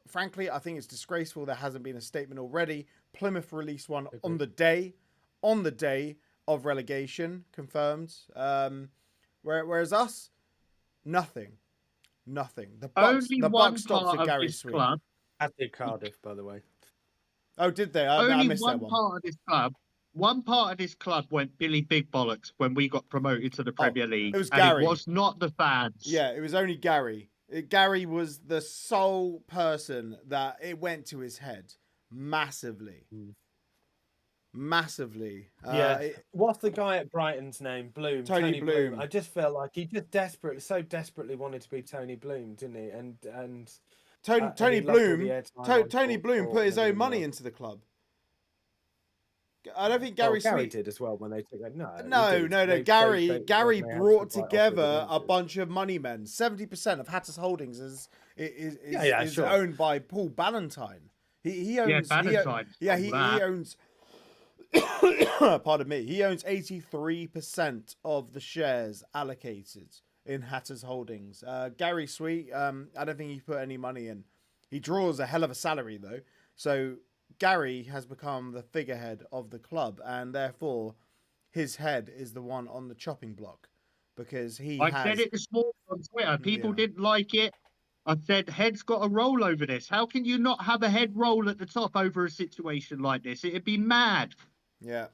frankly, I think it's disgraceful there hasn't been a statement already. Plymouth released one on the day of relegation, confirmed. Whereas us, nothing. The buck stops at Gary Sweet. Club, as did Cardiff, by the way. Oh, did they? I missed that one. One part of this club went Billy Big Bollocks when we got promoted to the Premier League. It was Gary. It was not the fans. Yeah, it was only Gary. Gary was the sole person that it went to his head massively. Massively. What's the guy at Brighton's name? Bloom. Tony Bloom. I just felt like he just desperately wanted to be Tony Bloom, didn't he? And Tony Bloom put his own money into the club. I don't think Gary Sweet did as well when they took it. No. Gary brought together a bunch of money men. 70% of Hatters Holdings is owned by Paul Ballantyne. He owns. He owns. Pardon me. He owns 83% of the shares allocated in Hatters Holdings. Gary Sweet, I don't think he put any money in. He draws a hell of a salary though. So Gary has become the figurehead of the club, and therefore his head is the one on the chopping block because I said it this morning on Twitter. People didn't like it. I said, head's got a roll over this. How can you not have a head roll at the top over a situation like this? It'd be mad. Yeah,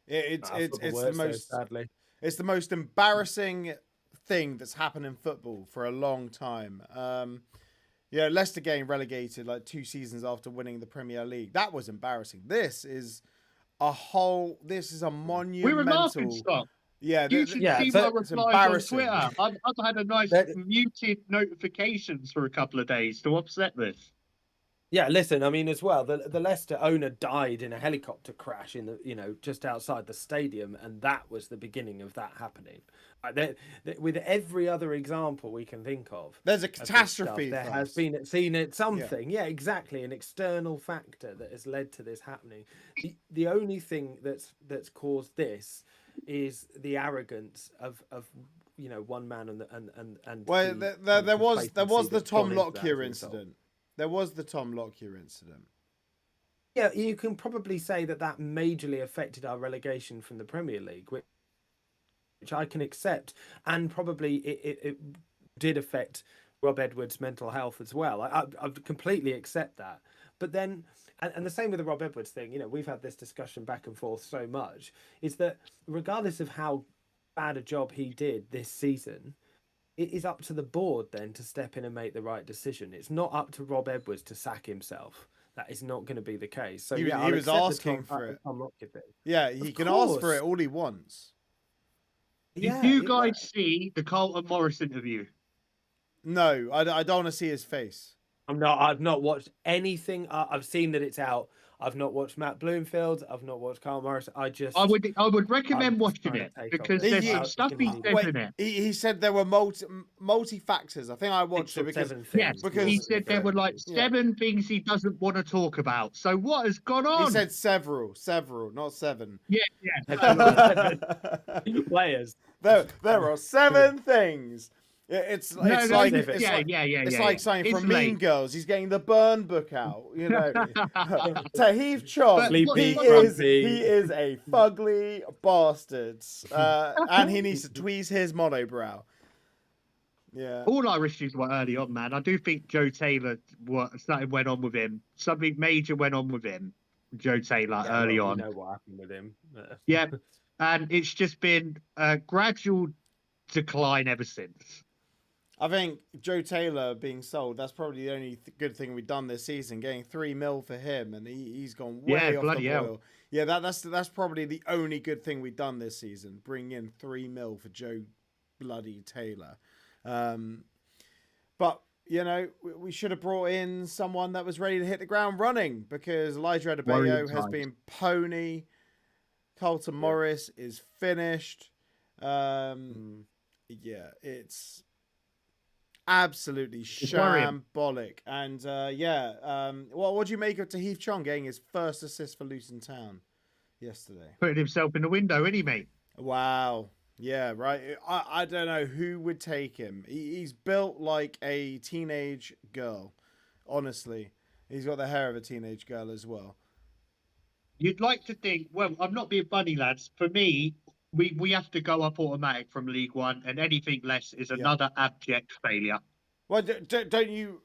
it's the most embarrassing thing that's happened in football for a long time. Leicester getting relegated 2 seasons after winning the Premier League. That was embarrassing. This is a monumental. We're a laughing stock. Yeah, you should see my replies on Twitter. I've had a nice muted notifications for a couple of days to offset this. Yeah, listen, I mean, as well, the Leicester owner died in a helicopter crash just outside the stadium, and that was the beginning of that happening. With every other example we can think of, there's a catastrophe. There has been something. Yeah, exactly, an external factor that has led to this happening. The only thing that's caused this is the arrogance of one man and. Well, there was the Tom Lockyer incident. There was the Tom Lockyer incident. Yeah, you can probably say that majorly affected our relegation from the Premier League, which which I can accept, and probably it did affect Rob Edwards' mental health as well. I completely accept that. But then, and the same with the Rob Edwards thing, you know, we've had this discussion back and forth so much, is that regardless of how bad a job he did this season, it is up to the board then to step in and make the right decision. It's not up to Rob Edwards to sack himself. That is not going to be the case. So he yeah, was asking for it. Yeah, he can ask for it all he wants. Did you guys see the Carlton Morris interview? No, I don't want to see his face. I've not watched anything. I've seen that it's out. I've not watched Matt Bloomfield. I've not watched Carl Morris. I would recommend watching it because there's some stuff he said in it. He said there were multi factors. I think I watched it because he said there were like 7 things he doesn't want to talk about. So what has gone on? He said several, not 7. Yeah. Players. There are 7 things. It's like saying from Mean Girls, he's getting the burn book out. You know, Tahith Chong, he is a fugly bastard, and he needs to tweeze his monobrow. Yeah. All our issues were early on, man. I do think Joe Taylor something went on with him. Something major went on with him, Joe Taylor, early on. You know what happened with him. Yeah, and it's just been a gradual decline ever since. I think Joe Taylor being sold, that's probably the only good thing we've done this season, getting $3 million for him, and he's gone way off the boil. Yeah, that's probably the only good thing we've done this season, bring in $3 million for Joe bloody Taylor. But, you know, we should have brought in someone that was ready to hit the ground running, because Elijah Adebayo has been pony. Carlton Morris is finished. Yeah, it's absolutely shambolic. And what do you make of Tahith Chong getting his first assist for Luton Town yesterday? Putting himself in the window, isn't he, mate? Wow. Yeah, right. I don't know who would take him. He's built like a teenage girl. Honestly, he's got the hair of a teenage girl as well. You'd like to think, well, I'm not being funny, lads. For me, we have to go up automatic from League One, and anything less is another abject failure. Well, don't you?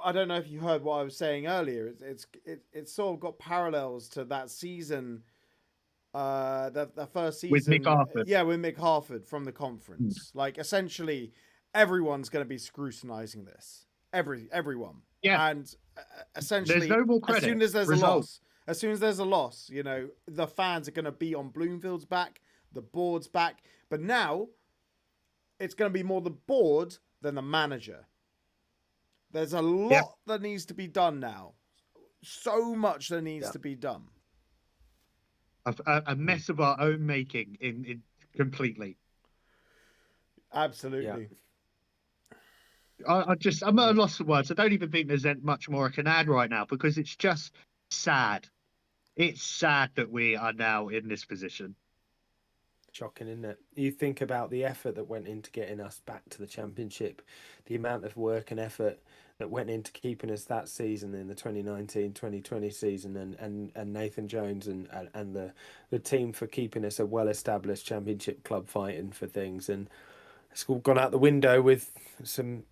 I don't know if you heard what I was saying earlier. It's sort of got parallels to that season, the first season with Mick Harford. Yeah, with Mick Harford from the conference. Like essentially, everyone's going to be scrutinising this. Everyone. Yeah, and essentially, there's no more credit. As soon as there's a loss, you know, the fans are going to be on Bloomfield's back. The board's back, but now it's going to be more the board than the manager. There's a lot that needs to be done now. So much that needs to be done. A mess of our own making in completely. Absolutely. Yeah. I'm at a loss of words. I don't even think there's much more I can add right now, because it's just sad. It's sad that we are now in this position. Shocking, isn't it? You think about the effort that went into getting us back to the Championship, the amount of work and effort that went into keeping us that season in the 2019-2020 season, and Nathan Jones and the team for keeping us a well-established Championship club fighting for things, and it's all gone out the window with some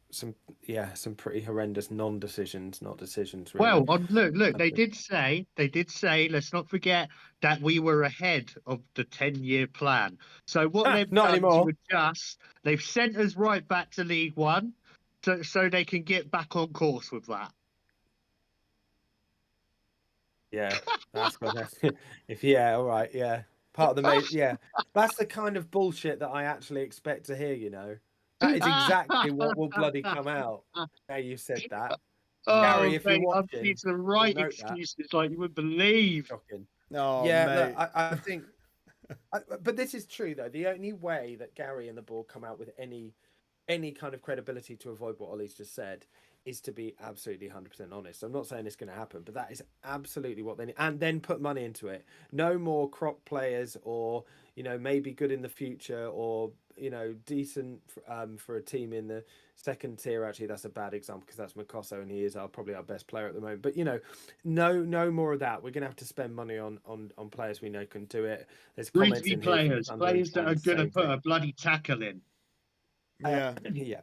pretty horrendous non-decisions, not decisions. Really. Well, look, they did say, let's not forget that we were ahead of the 10-year plan. So what they've done is they've sent us right back to League One, so they can get back on course with that. Yeah, that's all right, yeah. Part of the that's the kind of bullshit that I actually expect to hear, you know. That is exactly what will bloody come out. Now you said that. Gary, if you're watching, it's the right excuses like you would believe. Shocking. No, yeah, look, I think but this is true though. The only way that Gary and the board come out with any kind of credibility to avoid what Ollie's just said is to be absolutely 100% honest. I'm not saying it's going to happen, but that is absolutely what they need. And then put money into it. No more crop players, or, you know, maybe good in the future, or decent for a team in the second tier. Actually, that's a bad example because that's Mikoso, and he is probably our best player at the moment. But no more of that. We're gonna have to spend money on players we know can do it. There's comments Grisby in here players that are going to put a bloody tackle in. Yeah. Yeah.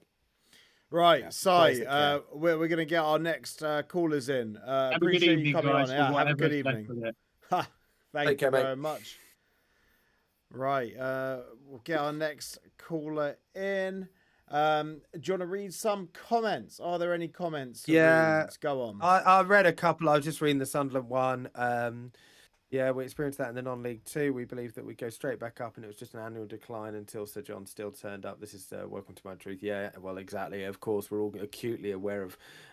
Right, Yeah, Si, players we're going to get our next callers in. Have a good Appreciate you evening, coming guys. on. Yeah, have a good whatever's left evening. of it. Ha, thank Take care, you very mate. much. Right, we'll get our next caller in. Do you want to read some comments? Are there any comments? to Yeah. read? Go on. I read a couple. I was just reading the Sunderland one. Yeah, we experienced that in the non-league too. We believe that we go straight back up, and it was just an annual decline until Sir John Still turned up. This is welcome to my truth. Yeah, well, exactly. Of course, we're all acutely aware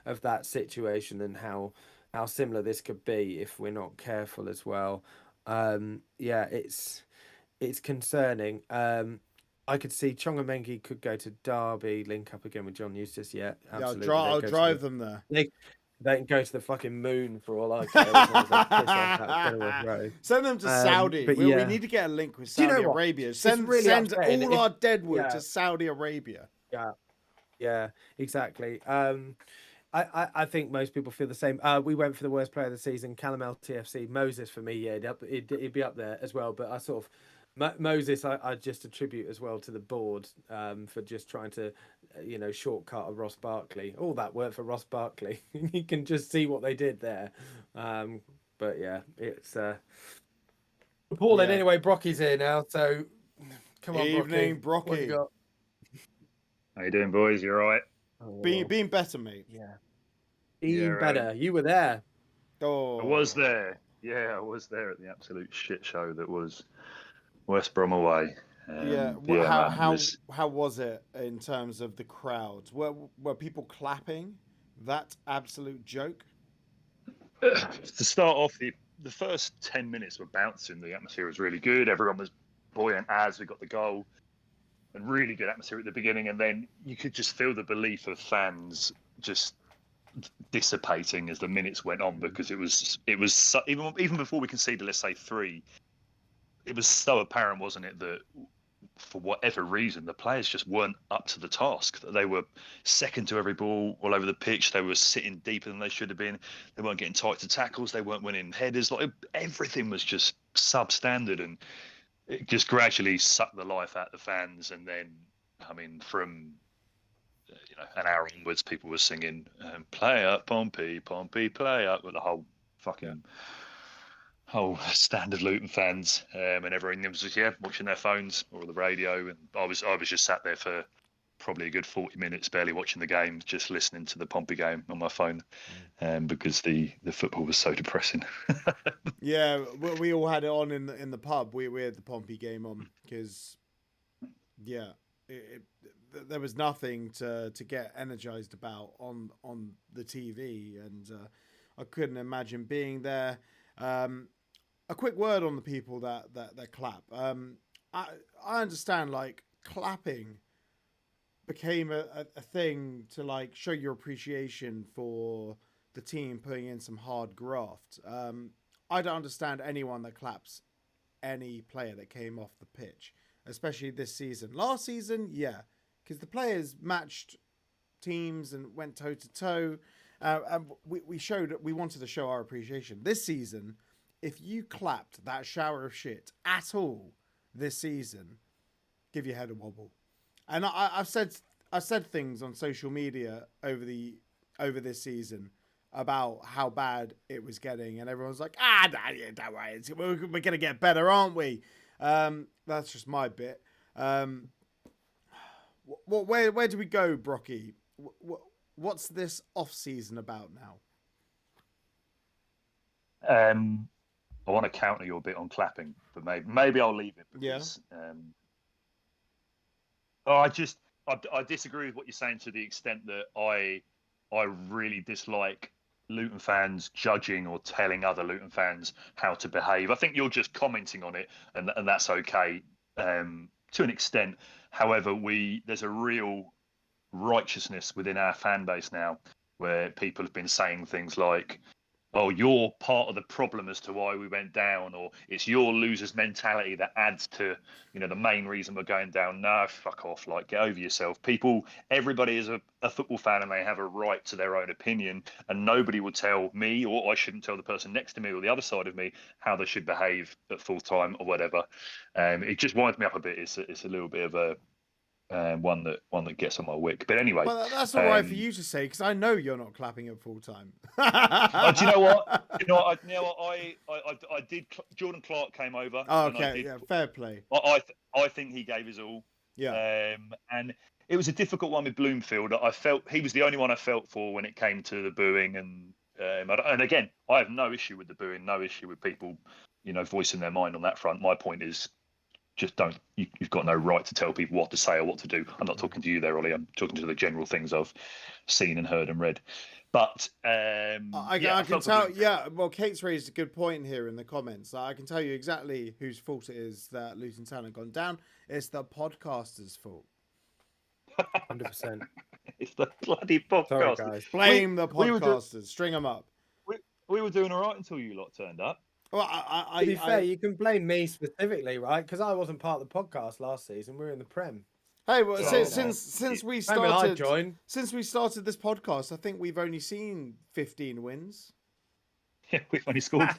of that situation and how similar this could be if we're not careful as well. Yeah, it's concerning. I could see Chongamengi could go to Derby, link up again with John Eustace. Yeah, absolutely. Yeah, I'll drive them there. They can go to the fucking moon for all I care. As long as they piss off that Kenilworth Road. Send them to Saudi. but We yeah. need to get a link with Do you know Saudi what? Arabia. It's Send really upsetting all our deadwood yeah. to Saudi Arabia. Yeah, exactly. I think most people feel the same. We went for the worst player of the season, Callum LTFC. Moses for me, yeah, he'd be up there as well. But I sort of Moses, I just attribute as well to the board for just trying to, shortcut a Ross Barkley. All that work for Ross Barkley. You can just see what they did there. But yeah, it's appalling. Yeah. Anyway, Brocky's here now, so come on, Evening, Brocky. What you Brocky. got? How you doing, boys? You all right? Oh, Being better, mate. yeah, being Yeah, better. You were there. Oh, I was there. Yeah, I was there at the absolute shit show that was West Brom away. Yeah. man, How was it in terms of the crowds? Were people clapping? That absolute joke. to start off, the first 10 minutes were bouncing. The atmosphere was really good. Everyone was buoyant as we got the goal, and really good atmosphere at the beginning. And then you could just feel the belief of fans just dissipating as the minutes went on, because it was so, even before we conceded, let's say 3, it was so apparent, wasn't it, that for whatever reason the players just weren't up to the task, that they were second to every ball all over the pitch. They were sitting deeper than they should have been. They weren't getting tight to tackles. They weren't winning headers. Like, everything was just substandard, and it just gradually sucked the life out of the fans. And then, I mean, from an hour onwards, people were singing "Play Up, Pompey, Pompey, Play Up" with the whole fucking whole standard Luton fans, and everyone was just watching their phones or the radio. And I was just sat there for probably a good 40 minutes, barely watching the game, just listening to the Pompey game on my phone, because the football was so depressing. Yeah, we all had it on in the pub. We had the Pompey game on because, yeah, there was nothing to get energized about on the TV, and I couldn't imagine being there. A quick word on the people that clap. I understand, like, clapping became a thing to, like, show your appreciation for the team putting in some hard graft. I don't understand anyone that claps any player that came off the pitch, especially this season. Last season, yeah, because the players matched teams and went toe to toe. And we wanted to show our appreciation. This season, if you clapped that shower of shit at all this season, give your head a wobble. And I've said things on social media over this season about how bad it was getting, and everyone's like, don't worry, we're gonna get better, aren't we? That's just my bit. Where do we go, Brocky? What's this off season about now? I want to counter your bit on clapping, but maybe I'll leave it because I disagree with what you're saying to the extent that I really dislike Luton fans judging or telling other Luton fans how to behave. I think you're just commenting on it, and that's okay to an extent. However, there's a real righteousness within our fan base now, where people have been saying things like, oh, you're part of the problem as to why we went down, or it's your loser's mentality that adds to, the main reason we're going down. No, fuck off. Like, get over yourself. Everybody is a football fan and they have a right to their own opinion. And nobody will tell me, or I shouldn't tell the person next to me or the other side of me how they should behave at full time or whatever. It just winds me up a bit. It's a little bit of a, one that gets on my wick. But anyway, Well, that's all right for you to say, because I know you're not clapping at full time. Do you know what? I did. Jordan Clark came over. Oh, okay, fair play. I think he gave his all. Yeah. And it was a difficult one with Bloomfield. I felt he was the only one I felt for when it came to the booing, and again, I have no issue with the booing, no issue with people, voicing their mind on that front. My point is, just don't. You've got no right to tell people what to say or what to do. I'm not talking to you there, Ollie. I'm talking to the general things I've seen and heard and read. But I can tell. Yeah, well, Kate's raised a good point here in the comments. I can tell you exactly whose fault it is that Luton Town have gone down. It's the podcasters' fault. 100%. It's the bloody podcast. Sorry, guys. Blame the podcasters. String them up. We were doing all right until you lot turned up. Well, to be fair, you can blame me specifically, right? Because I wasn't part of the podcast last season. We were in the Prem. Hey, well, since we started this podcast, I think we've only seen 15 wins. Yeah, we've only scored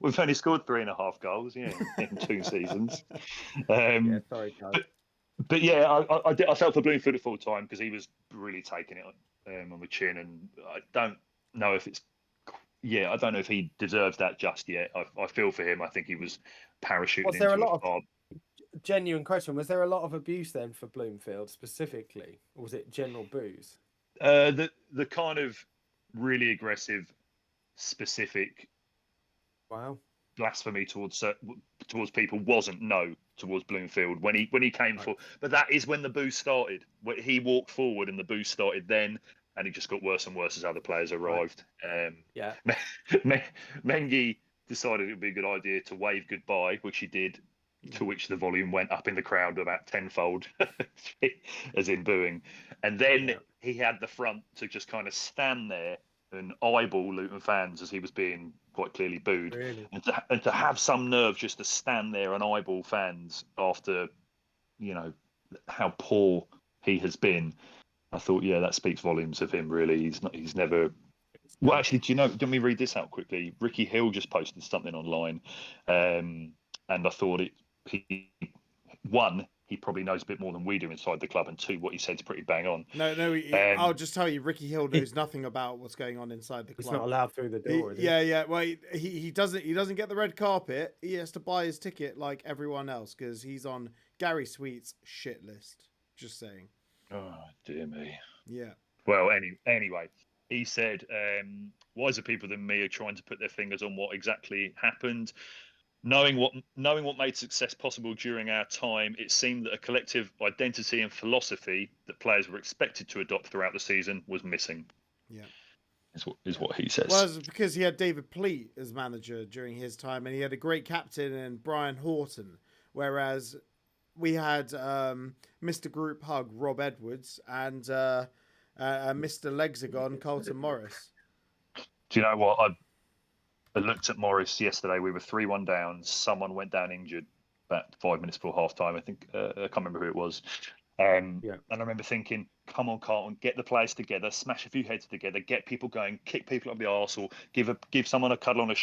3.5 goals. Yeah, in 2 seasons. Yeah, sorry, guys. But yeah, I felt for Bloomfield at full time because he was really taking it on the chin, and I don't know if he deserves that just yet. I feel for him. I think he was parachuting. Was there a lot of genuine question? Was there a lot of abuse then for Bloomfield specifically, or was it general boos? The kind of really aggressive, specific, blasphemy towards people wasn't towards Bloomfield when he came for. But that is when the boo started. When he walked forward and the boo started then. And it just got worse and worse as other players arrived. Mengi decided it would be a good idea to wave goodbye, which he did, to which the volume went up in the crowd about tenfold, as in booing. And then he had the front to just kind of stand there and eyeball Luton fans as he was being quite clearly booed. Really? And to have some nerve just to stand there and eyeball fans after, how poor he has been. I thought, that speaks volumes of him, really. He's never... Well, actually, let me read this out quickly. Ricky Hill just posted something online, and I thought he probably knows a bit more than we do inside the club, and 2, what he said's pretty bang on. No, I'll just tell you, Ricky Hill knows nothing about what's going on inside the club. He's not allowed through the door. Well, he doesn't get the red carpet. He has to buy his ticket like everyone else because he's on Gary Sweet's shit list. Just saying. Oh, dear me. Yeah. Well, anyway, he said, wiser people than me are trying to put their fingers on what exactly happened. Knowing what made success possible during our time, it seemed that a collective identity and philosophy that players were expected to adopt throughout the season was missing. Yeah. Is what he says. Well, it's because he had David Pleat as manager during his time, and he had a great captain in Brian Horton, whereas we had Mr. Group Hug, Rob Edwards, and Mr. Lexagon, Carlton Morris. Do you know what? I looked at Morris yesterday. We were 3-1 down. Someone went down injured about 5 minutes before half time. I think I can't remember who it was. And I remember thinking, come on, Carlton, get the players together, smash a few heads together, get people going, kick people up the arse, or give someone a cuddle on a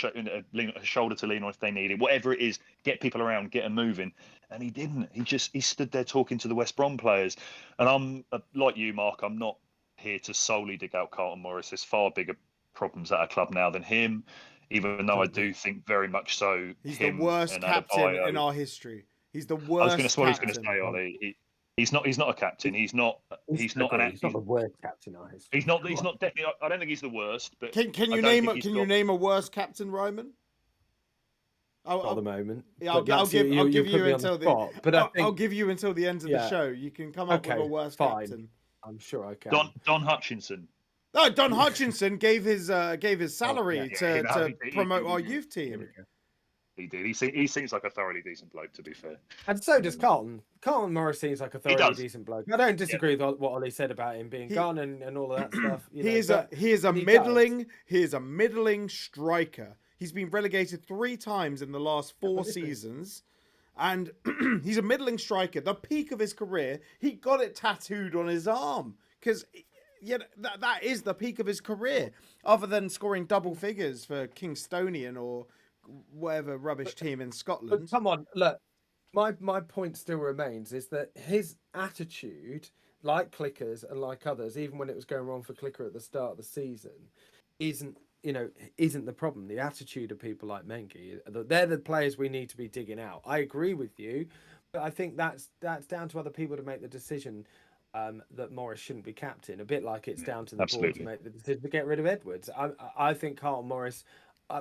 shoulder to lean on if they need it. Whatever it is, get people around, get them moving. And he didn't. He stood there talking to the West Brom players. And I'm like you, Mark. I'm not here to solely dig out Carlton Morris. There's far bigger problems at our club now than him. Even though I do think very much so. He's the worst captain in our history. He's the worst. I was going to say, Ollie. He's not a captain. He's not the worst captain in our history. He's not definitely. I don't think he's the worst. But can you name a worse captain, Ryman? Not at the moment. Yeah, I'll give you until I'll give you until the end of the show. You can come up with a worse captain. I'm sure I can. Don Hutchinson. No, Don Hutchinson gave his salary to promote our youth team. He did. He seems like a thoroughly decent bloke, to be fair. And so does Carlton. Carlton Morris seems like a thoroughly decent bloke. I don't disagree with what Ollie said about him being gone and all of that stuff. He is a middling striker. He's been relegated 3 times in the last 4 seasons. And he's a middling striker. The peak of his career, he got it tattooed on his arm. Because that is the peak of his career. Other than scoring double figures for Kingstonian or whatever rubbish team in Scotland. But come on, look. My point still remains is that his attitude, like Clicker's and like others, even when it was going wrong for Clicker at the start of the season, isn't the problem. The attitude of people like Mengi, they're the players we need to be digging out. I agree with you, but I think that's down to other people to make the decision that Morris shouldn't be captain. A bit like it's down to the board to make the decision to get rid of Edwards. I think Carlton Morris,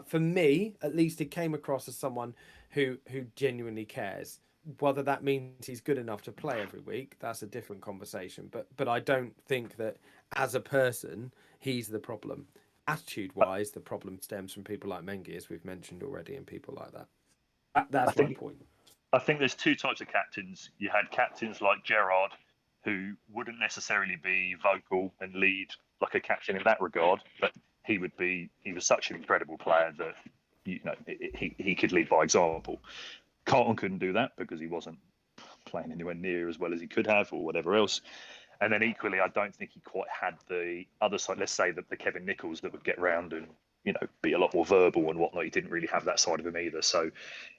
for me at least, he came across as someone who genuinely cares. Whether that means he's good enough to play every week, that's a different conversation. But I don't think that as a person he's the problem. Attitude-wise, the problem stems from people like Mengi, as we've mentioned already, and people like that. That's my point. I think there's 2 types of captains. You had captains like Gerrard, who wouldn't necessarily be vocal and lead like a captain in that regard, but he was such an incredible player that he could lead by example. Carlton couldn't do that because he wasn't playing anywhere near as well as he could have or whatever else. And then equally, I don't think he quite had the other side. Let's say that the Kevin Nichols that would get round and be a lot more verbal and whatnot. He didn't really have that side of him either. So,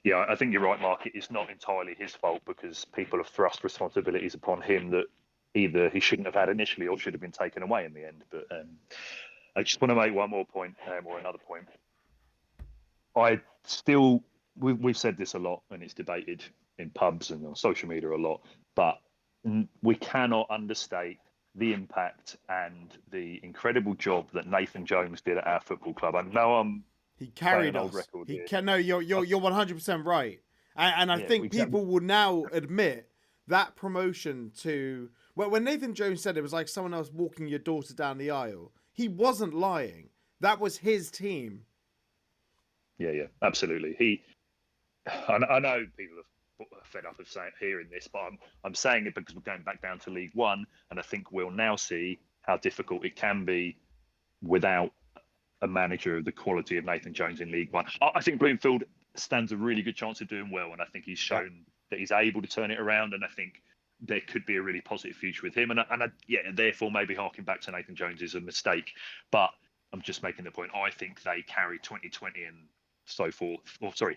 yeah, I think you're right, Mark. It's not entirely his fault because people have thrust responsibilities upon him that either he shouldn't have had initially or should have been taken away in the end. But I just want to make one more point or another point. We've said this a lot and it's debated in pubs and on social media a lot, but we cannot understate the impact and the incredible job that Nathan Jones did at our football club. I know he carried us. No, you're 100% right, and I think people will now admit that promotion to when Nathan Jones said it was like someone else walking your daughter down the aisle. He wasn't lying. That was his team. Yeah, absolutely. I know people are fed up of hearing this, but I'm saying it because we're going back down to League One, and I think we'll now see how difficult it can be without a manager of the quality of Nathan Jones in League One. I think Bloomfield stands a really good chance of doing well, and I think he's shown that he's able to turn it around, and I think there could be a really positive future with him. And therefore maybe harking back to Nathan Jones is a mistake, but I'm just making the point. I think they carried 2020 and so forth.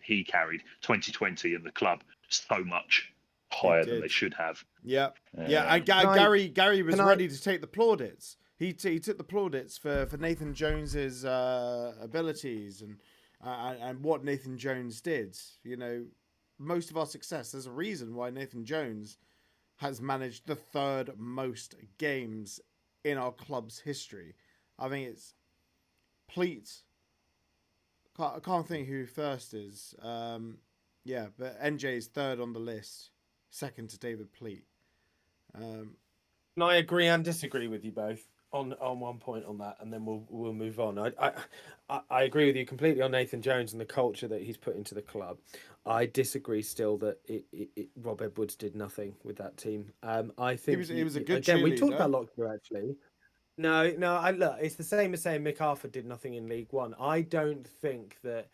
He carried 2020 and the club so much higher than they should have. Yeah. And Gary was ready to take the plaudits. He took the plaudits for Nathan Jones's abilities and what Nathan Jones did. Most of our success, there's a reason why Nathan Jones has managed the 3rd most games in our club's history. I think it's Pleat. I can't think who first is. But NJ is 3rd on the list, 2nd to David Pleat. And I agree and disagree with you both on one point on that, and then we'll move on. I agree with you completely on Nathan Jones and the culture that he's put into the club. I disagree still that Rob Edwards did nothing with that team. I think he was a good again. We talked about Lockyer actually. No. Look, it's the same as saying Mick Arthur did nothing in League One. I don't think that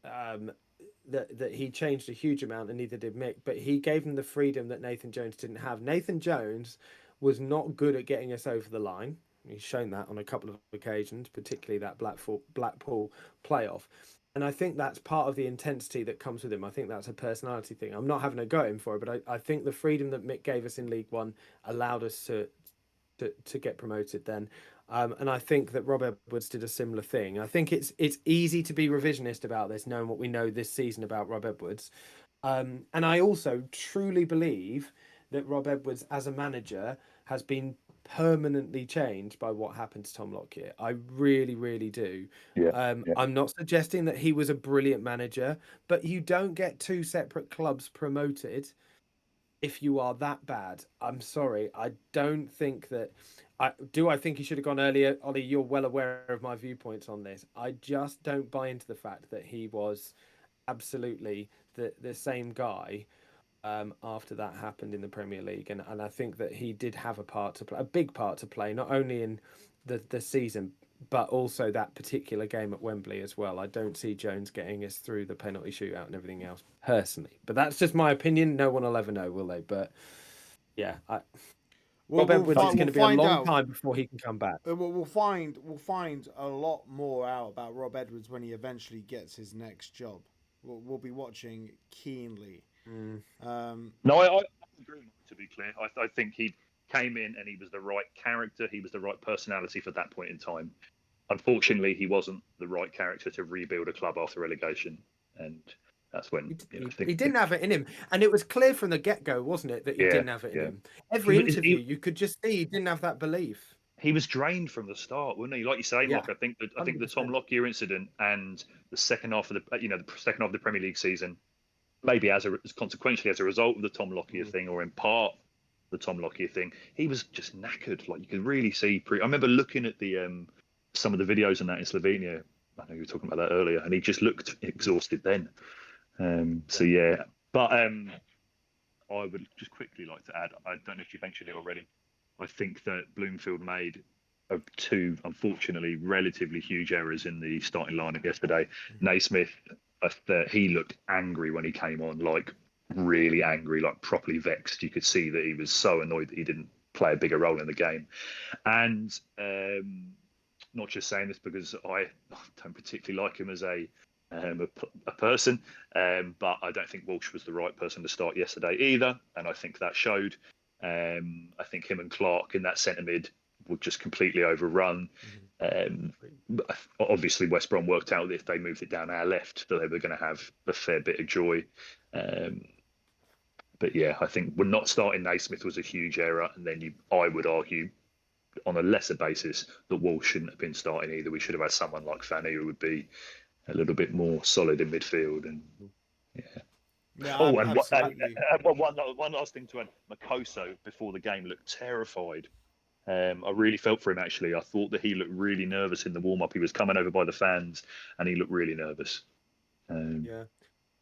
that he changed a huge amount, and neither did Mick. But he gave him the freedom that Nathan Jones didn't have. Nathan Jones was not good at getting us over the line. He's shown that on a couple of occasions, particularly that Blackpool playoff. And I think that's part of the intensity that comes with him. I think that's a personality thing. I'm not having a go at him for it, but I think the freedom that Mick gave us in League One allowed us to get promoted then. And I think that Rob Edwards did a similar thing. I think it's easy to be revisionist about this, knowing what we know this season about Rob Edwards. And I also truly believe that Rob Edwards as a manager has been permanently changed by what happened to Tom Lockyer. I really, really do. I'm not suggesting that he was a brilliant manager, but you don't get two separate clubs promoted if you are that bad. I'm sorry. I don't think that... I think he should have gone earlier? Ollie, you're well aware of my viewpoints on this. I just don't buy into the fact that he was absolutely the same guy after that happened in the Premier League, and I think that he did have a big part to play, not only in the season, but also that particular game at Wembley as well. I don't see Jones getting us through the penalty shootout and everything else personally, but that's just my opinion. No one will ever know, will they? But yeah, Rob Edwards, it's going to be a long time before he can come back. We'll find a lot more out about Rob Edwards when he eventually gets his next job. We'll be watching keenly. No, I agree. To be clear, I think he came in and he was the right character. He was the right personality for that point in time. Unfortunately, he wasn't the right character to rebuild a club after relegation, and that's when he didn't have it in him. And it was clear from the get-go, wasn't it, that he didn't have it in him. Every interview, you could just see he didn't have that belief. He was drained from the start, wasn't he? Like you say, Mark. I think the Tom Lockyer incident and the second half of the second half of the Premier League season, maybe consequentially as a result of the Tom Lockyer thing, or in part the Tom Lockyer thing, he was just knackered. Like you could really see. I remember looking at the some of the videos on that in Slovenia. I know you were talking about that earlier, and he just looked exhausted then. But I would just quickly like to add, I don't know if you mentioned it already, I think that Bloomfield made two, unfortunately, relatively huge errors in the starting lineup yesterday. Naismith, he looked angry when he came on, like really angry, like properly vexed. You could see that he was so annoyed that he didn't play a bigger role in the game. And not just saying this because I don't particularly like him as a person, but I don't think Walsh was the right person to start yesterday either, and I think that showed. I think him and Clark in that centre mid were just completely overrun. Obviously, West Brom worked out that if they moved it down our left, that they were going to have a fair bit of joy. But yeah, I think we're not starting Naismith was a huge error, and then I would argue on a lesser basis that Walsh shouldn't have been starting either. We should have had someone like Fanny who would be a little bit more solid in midfield. And one last thing to add. Makoso before the game looked terrified. I really felt for him actually. I thought that he looked really nervous in the warm up. He was coming over by the fans, and he looked really nervous.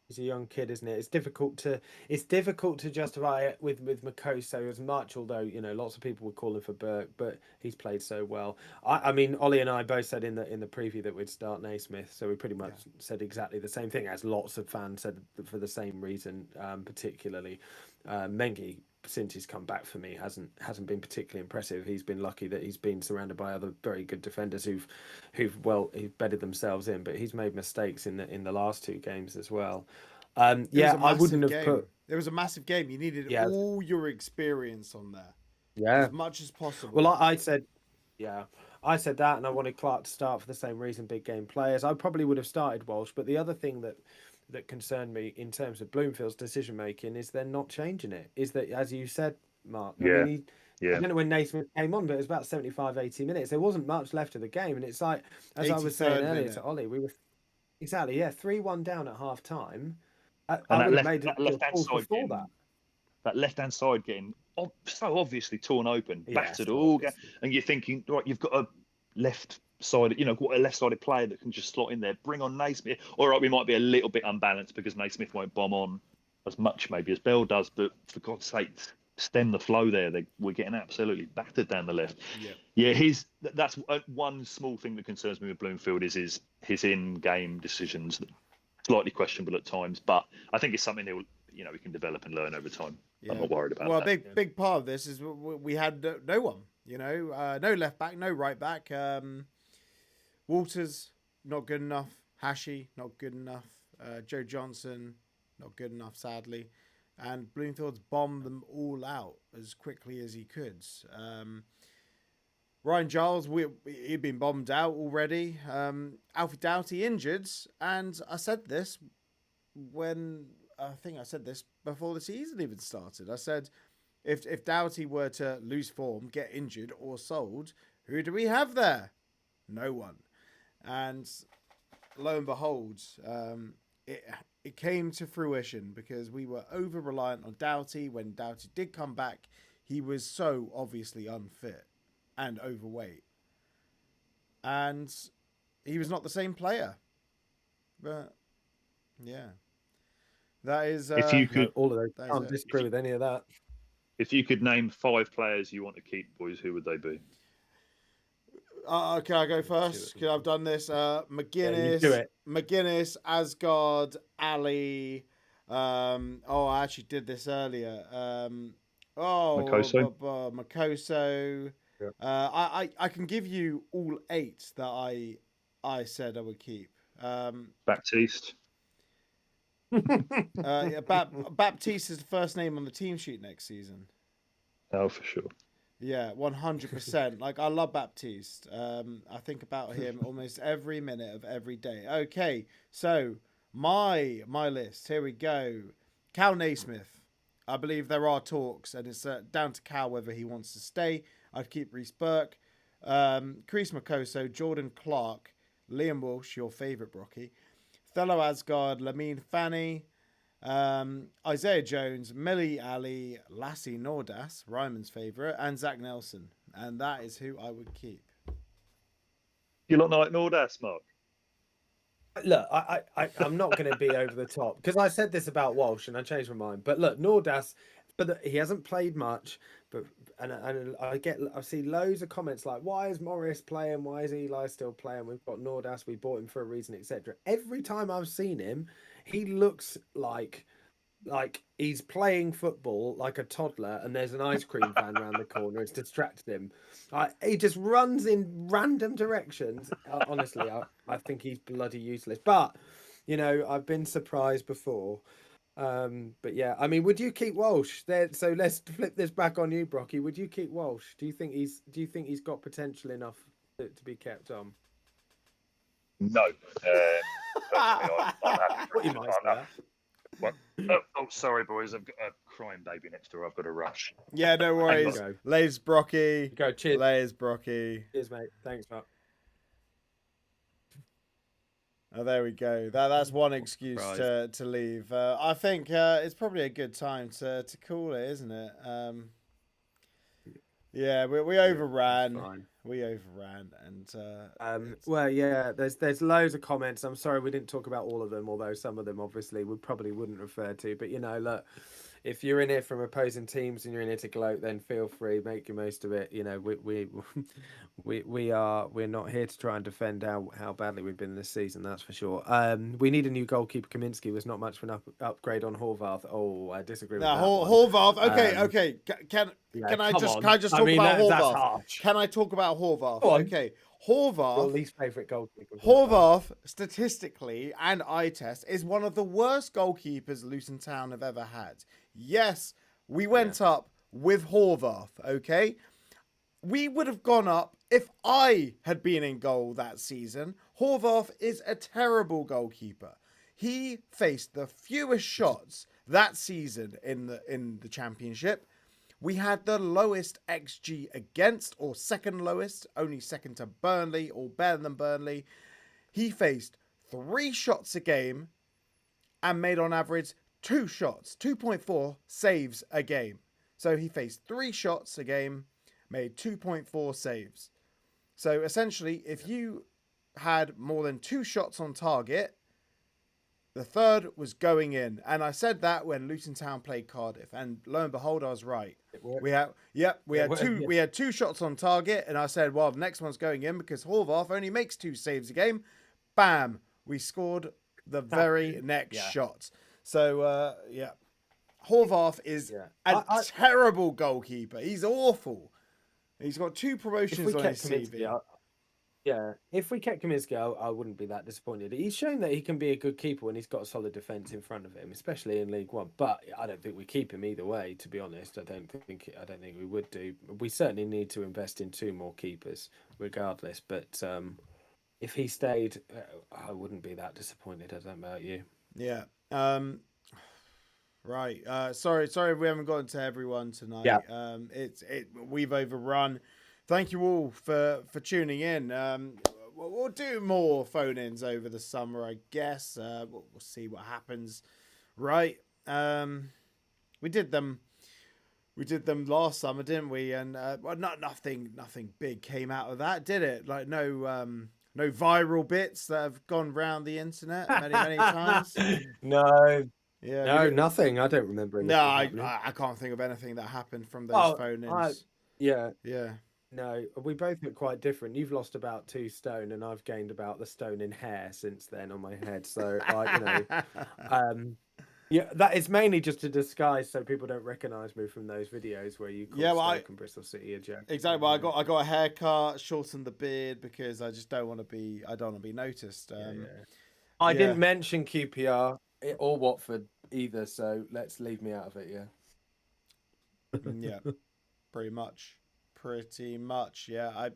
He's a young kid, isn't it? It's difficult to justify it with Makoso as much, although lots of people would call him for Burke, but he's played so well. I mean, Ollie and I both said in the preview that we'd start Naismith, so we pretty much said exactly the same thing as lots of fans said for the same reason. Particularly, Mengi, since he's come back for me, hasn't been particularly impressive. He's been lucky that he's been surrounded by other very good defenders who've bedded themselves in, but he's made mistakes in the last two games as well. I wouldn't have put. There was a massive game. You needed all your experience on there, as much as possible. Well, I said that, and I wanted Clark to start for the same reason. Big game players. I probably would have started Walsh, but the other thing that concerned me in terms of Bloomfield's decision making is they're not changing it. Is that, as you said, Mark? I don't know when Naismith came on, but it was about 75, 80 minutes. There wasn't much left of the game, and it's like, as I was saying earlier to Ollie, we were 3-1 down at half time. I would have made it before that. That left-hand side getting so obviously torn open, battered all game, and you're thinking, right, you've got a left-sided, a left-sided player that can just slot in there. Bring on Naismith. All right, we might be a little bit unbalanced because Naismith won't bomb on as much maybe as Bell does, but for God's sake, stem the flow there. We're getting absolutely battered down the left. That's one small thing that concerns me with Bloomfield is his in-game decisions. Slightly questionable at times, but I think it's something we can develop and learn over time. I'm not worried about that. Well, big part of this is we had no one, no left back, no right back. Walters, not good enough. Hashi, not good enough. Joe Johnson, not good enough, sadly. And Bloomfield's bombed them all out as quickly as he could. Ryan Giles, he'd been bombed out already. Alfie Doughty injured, and I said this before the season even started. I said, if Doughty were to lose form, get injured or sold, who do we have there? No one. And lo and behold, it came to fruition because we were over reliant on Doughty. When Doughty did come back, he was so obviously unfit and overweight, and he was not the same player. But Yeah. That is. If you No, could, all of those. that is Can't it. disagree with any of that. if you could name 5 players you want to keep, boys, who would they be? Can I go first? Because I've done this. Yeah, you do McGuinness, it. Asgard, Ali. I actually did this earlier. Makoso? Makoso. Yeah. I can give you all 8 that I said I would keep. Baptiste? Baptiste is the first name on the team sheet next season. Oh, for sure. Yeah, 100%. Like, I love Baptiste. I think about him almost every minute of every day. Okay, so my list. Here we go. Cal Naismith. I believe there are talks, and it's down to Cal whether he wants to stay. I'd keep Reece Burke, Chris Makoso, Jordan Clark, Liam Walsh, your favourite Brocky, Thello Asgard, Lamine Fanny, Isaiah Jones, Millie Ali, Lassie Nordas, Ryman's favourite, and Zach Nelson. And that is who I would keep. You lot like Nordas, Mark? Look, I'm not going to be over the top because I said this about Walsh and I changed my mind. But look, Nordas, he hasn't played much. And I see loads of comments like, why is Morris playing? Why is Eli still playing? We've got Nordas. We bought him for a reason, etc. Every time I've seen him, he looks like he's playing football like a toddler, and there's an ice cream van around the corner. It's distracted him. He just runs in random directions. Honestly, I think he's bloody useless. But I've been surprised before. But yeah, I mean, would you keep Walsh there? So let's flip this back on you, Brocky. Would you keep Walsh? Do you think he's got potential enough to be kept on? No. Personally, I'm happy for What you him. might say that. What? Oh, sorry, boys. I've got a crying baby next door. I've got to rush. Yeah, no worries. Go. Lays Brocky. Go. Cheers. Lays Brocky. Cheers, mate. Thanks, Mark. Oh, there we go. That's one excuse to leave. I think it's probably a good time to call it, isn't it? Yeah, we overran. Fine. We overran, and well, yeah. There's loads of comments. I'm sorry we didn't talk about all of them, although some of them obviously we probably wouldn't refer to. But look, if you're in it from opposing teams and you're in it to gloat, then feel free, make your most of it. We're not here to try and defend how badly we've been this season. That's for sure. We need a new goalkeeper. Kaminsky was not much of an upgrade on Horvath. Oh, I disagree with that. Horvath. Okay. Can I just talk about Horvath? Can I talk about Horvath? Okay. Horvath, your least favourite goalkeeper. Horvath, statistically and eye test, is one of the worst goalkeepers Luton Town have ever had. Yes, we went up with Horvath, okay? We would have gone up if I had been in goal that season. Horvath is a terrible goalkeeper. He faced the fewest shots that season in the Championship. We had the lowest XG against, or second lowest, only second to Burnley, or better than Burnley. He faced 3 shots a game and made on average 2 shots, 2.4 saves a game. So he faced 3 shots a game, made 2.4 saves. So essentially, if you had more than 2 shots on target, the third was going in. And I said that when Luton Town played Cardiff, and lo and behold, I was right. We had 2 shots on target, and I said, well, the next one's going in because Horvath only makes 2 saves a game. Bam, we scored the very next shot. So Horvath is a terrible goalkeeper. He's awful. He's got 2 promotions on his CV. If we kept Kaminsky, I wouldn't be that disappointed. He's shown that he can be a good keeper when he's got a solid defence in front of him, especially in League One. But I don't think we keep him either way. To be honest, I don't think we would do. We certainly need to invest in 2 more keepers, regardless. But if he stayed, I wouldn't be that disappointed. I don't know about you. Yeah. Right. Sorry we haven't gotten to everyone tonight. Yeah. We've overrun. Thank you all for tuning in. We'll do more phone-ins over the summer, I guess. We'll see what happens. Right. We did them last summer, didn't we? And nothing big came out of that, did it? Like no No viral bits that have gone round the internet many times. No, Yeah. no, nothing. I don't remember anything No, happening. I can't think of anything that happened from those phone-ins. Yeah. Yeah. No, we both look quite different. You've lost about 2 stone, and I've gained about the stone in hair since then on my head. So, yeah, that is mainly just a disguise so people don't recognise me from those videos where you call Stoke and Bristol City a joke. Exactly. Well, I got a haircut, shortened the beard because I just don't want to be noticed. I didn't mention QPR or Watford either, so let's leave me out of it. Yeah, pretty much. Yeah.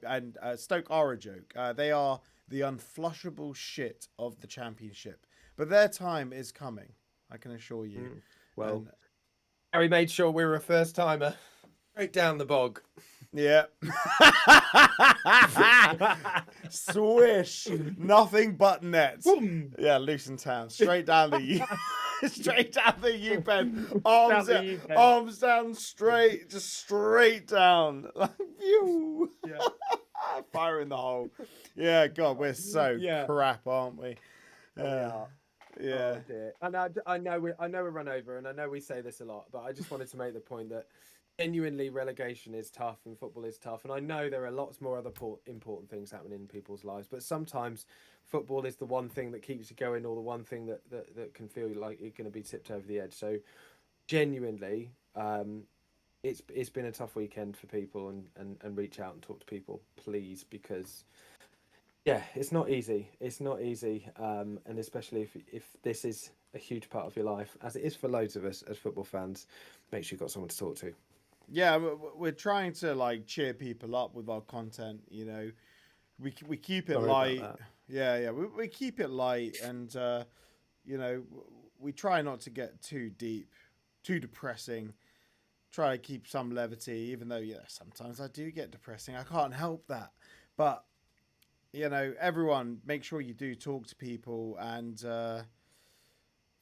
Stoke are a joke. They are the unflushable shit of the Championship, but their time is coming. I can assure you. Well, Harry made sure we were a first timer. Straight down the bog. Yeah. Swish. Nothing but nets. Yeah, Luton Town. Straight down the U-bend. Arms down straight. Just straight down. Like, phew. Yeah. Fire in the hole. Yeah, God, we're so crap, aren't we? Yeah. Oh, dear. And I know we run over, and I know we say this a lot, but I just wanted to make the point that genuinely relegation is tough and football is tough, and I know there are lots more other important things happening in people's lives, but sometimes football is the one thing that keeps you going, or the one thing that can feel like you're going to be tipped over the edge. So genuinely, it's been a tough weekend for people, and reach out and talk to people, please, because it's not easy. It's not easy, and especially if this is a huge part of your life, as it is for loads of us as football fans, make sure you've got someone to talk to. Yeah, we're trying to like cheer people up with our content. You know, we keep it light. Yeah, we keep it light, and you know, we try not to get too deep, too depressing. Try to keep some levity, even though sometimes I do get depressing. I can't help that, but you know, everyone, make sure you do talk to people and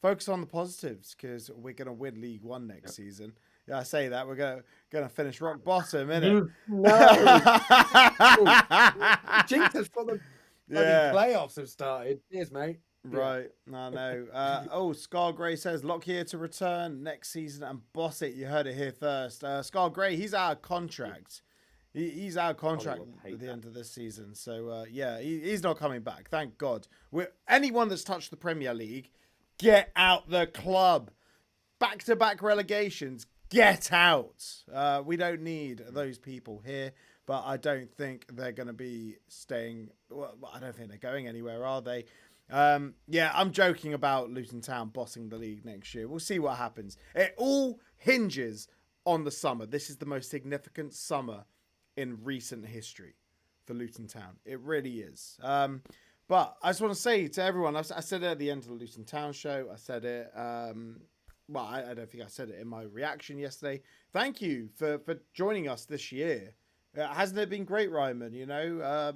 focus on the positives, because we're gonna win League One next season. Yeah, I say that we're gonna finish rock bottom, innit? No, jinx us for the playoffs have started. Cheers, mate. Right, I know. Scar Gray says Lock here to return next season and boss it. You heard it here first. Scar Gray, he's out of contract. He's out of contract at the end of this season. So he's not coming back. Thank God. Anyone that's touched the Premier League, get out the club. Back-to-back relegations. Get out. We don't need those people here, but I don't think they're going to be staying. Well, I don't think they're going anywhere, are they? I'm joking about Luton Town bossing the league next year. We'll see what happens. It all hinges on the summer. This is the most significant summer in recent history for Luton Town. It really is. But I just want to say to everyone, I said it at the end of the Luton Town show. I said it. I don't think I said it in my reaction yesterday. Thank you for joining us this year. Hasn't it been great, Ryman? You know,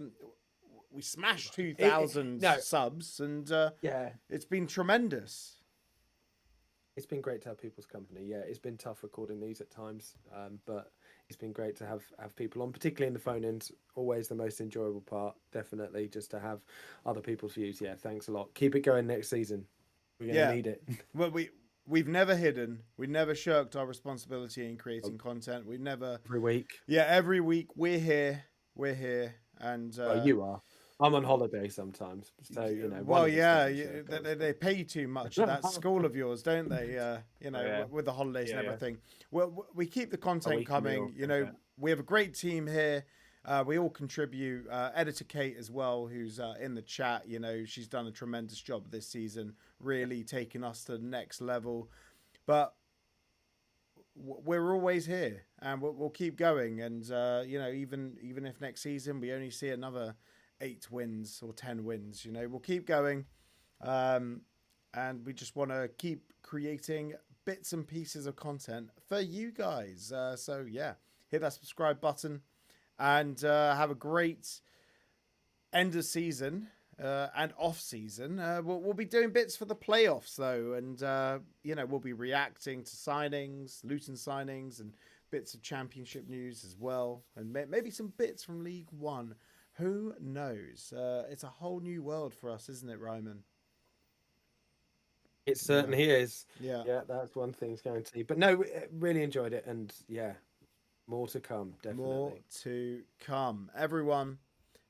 we smashed 2,000 subs, and it's been tremendous. It's been great to have people's company. Yeah, it's been tough recording these at times, but it's been great to have people on, particularly in the phone-ins. Always the most enjoyable part, definitely, just to have other people's views. Yeah, thanks a lot. Keep it going next season. We're going to need it. Well, we've never hidden. We never shirked our responsibility in creating content. We never... Every week. Yeah, every week we're here. We're here. And well, you are. I'm on holiday sometimes, so you know. Well, they pay you too much at that school of yours, don't they? With the holidays and everything. Well, we keep the content coming. You know, we have a great team here. We all contribute. Editor Kate as well, who's in the chat. You know, she's done a tremendous job this season, really taking us to the next level. But we're always here, and we'll keep going. And you know, even if next season we only see another 8 wins or 10 wins, you know, we'll keep going, and we just want to keep creating bits and pieces of content for you guys. So yeah, hit that subscribe button, and have a great end of season and off season. We'll be doing bits for the playoffs though, and you know, we'll be reacting to signings, Luton signings, and bits of Championship news as well, and maybe some bits from League One. Who knows? It's a whole new world for us, isn't it, Ryman? It certainly is. Yeah. Yeah, that's one thing's guaranteed. But no, really enjoyed it, and yeah, more to come. Definitely. More to come. Everyone,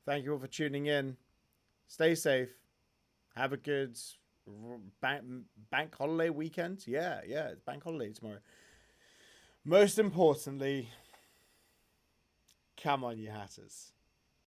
thank you all for tuning in. Stay safe. Have a good bank holiday weekend. Yeah, it's bank holiday tomorrow. Most importantly, come on, you Hatters.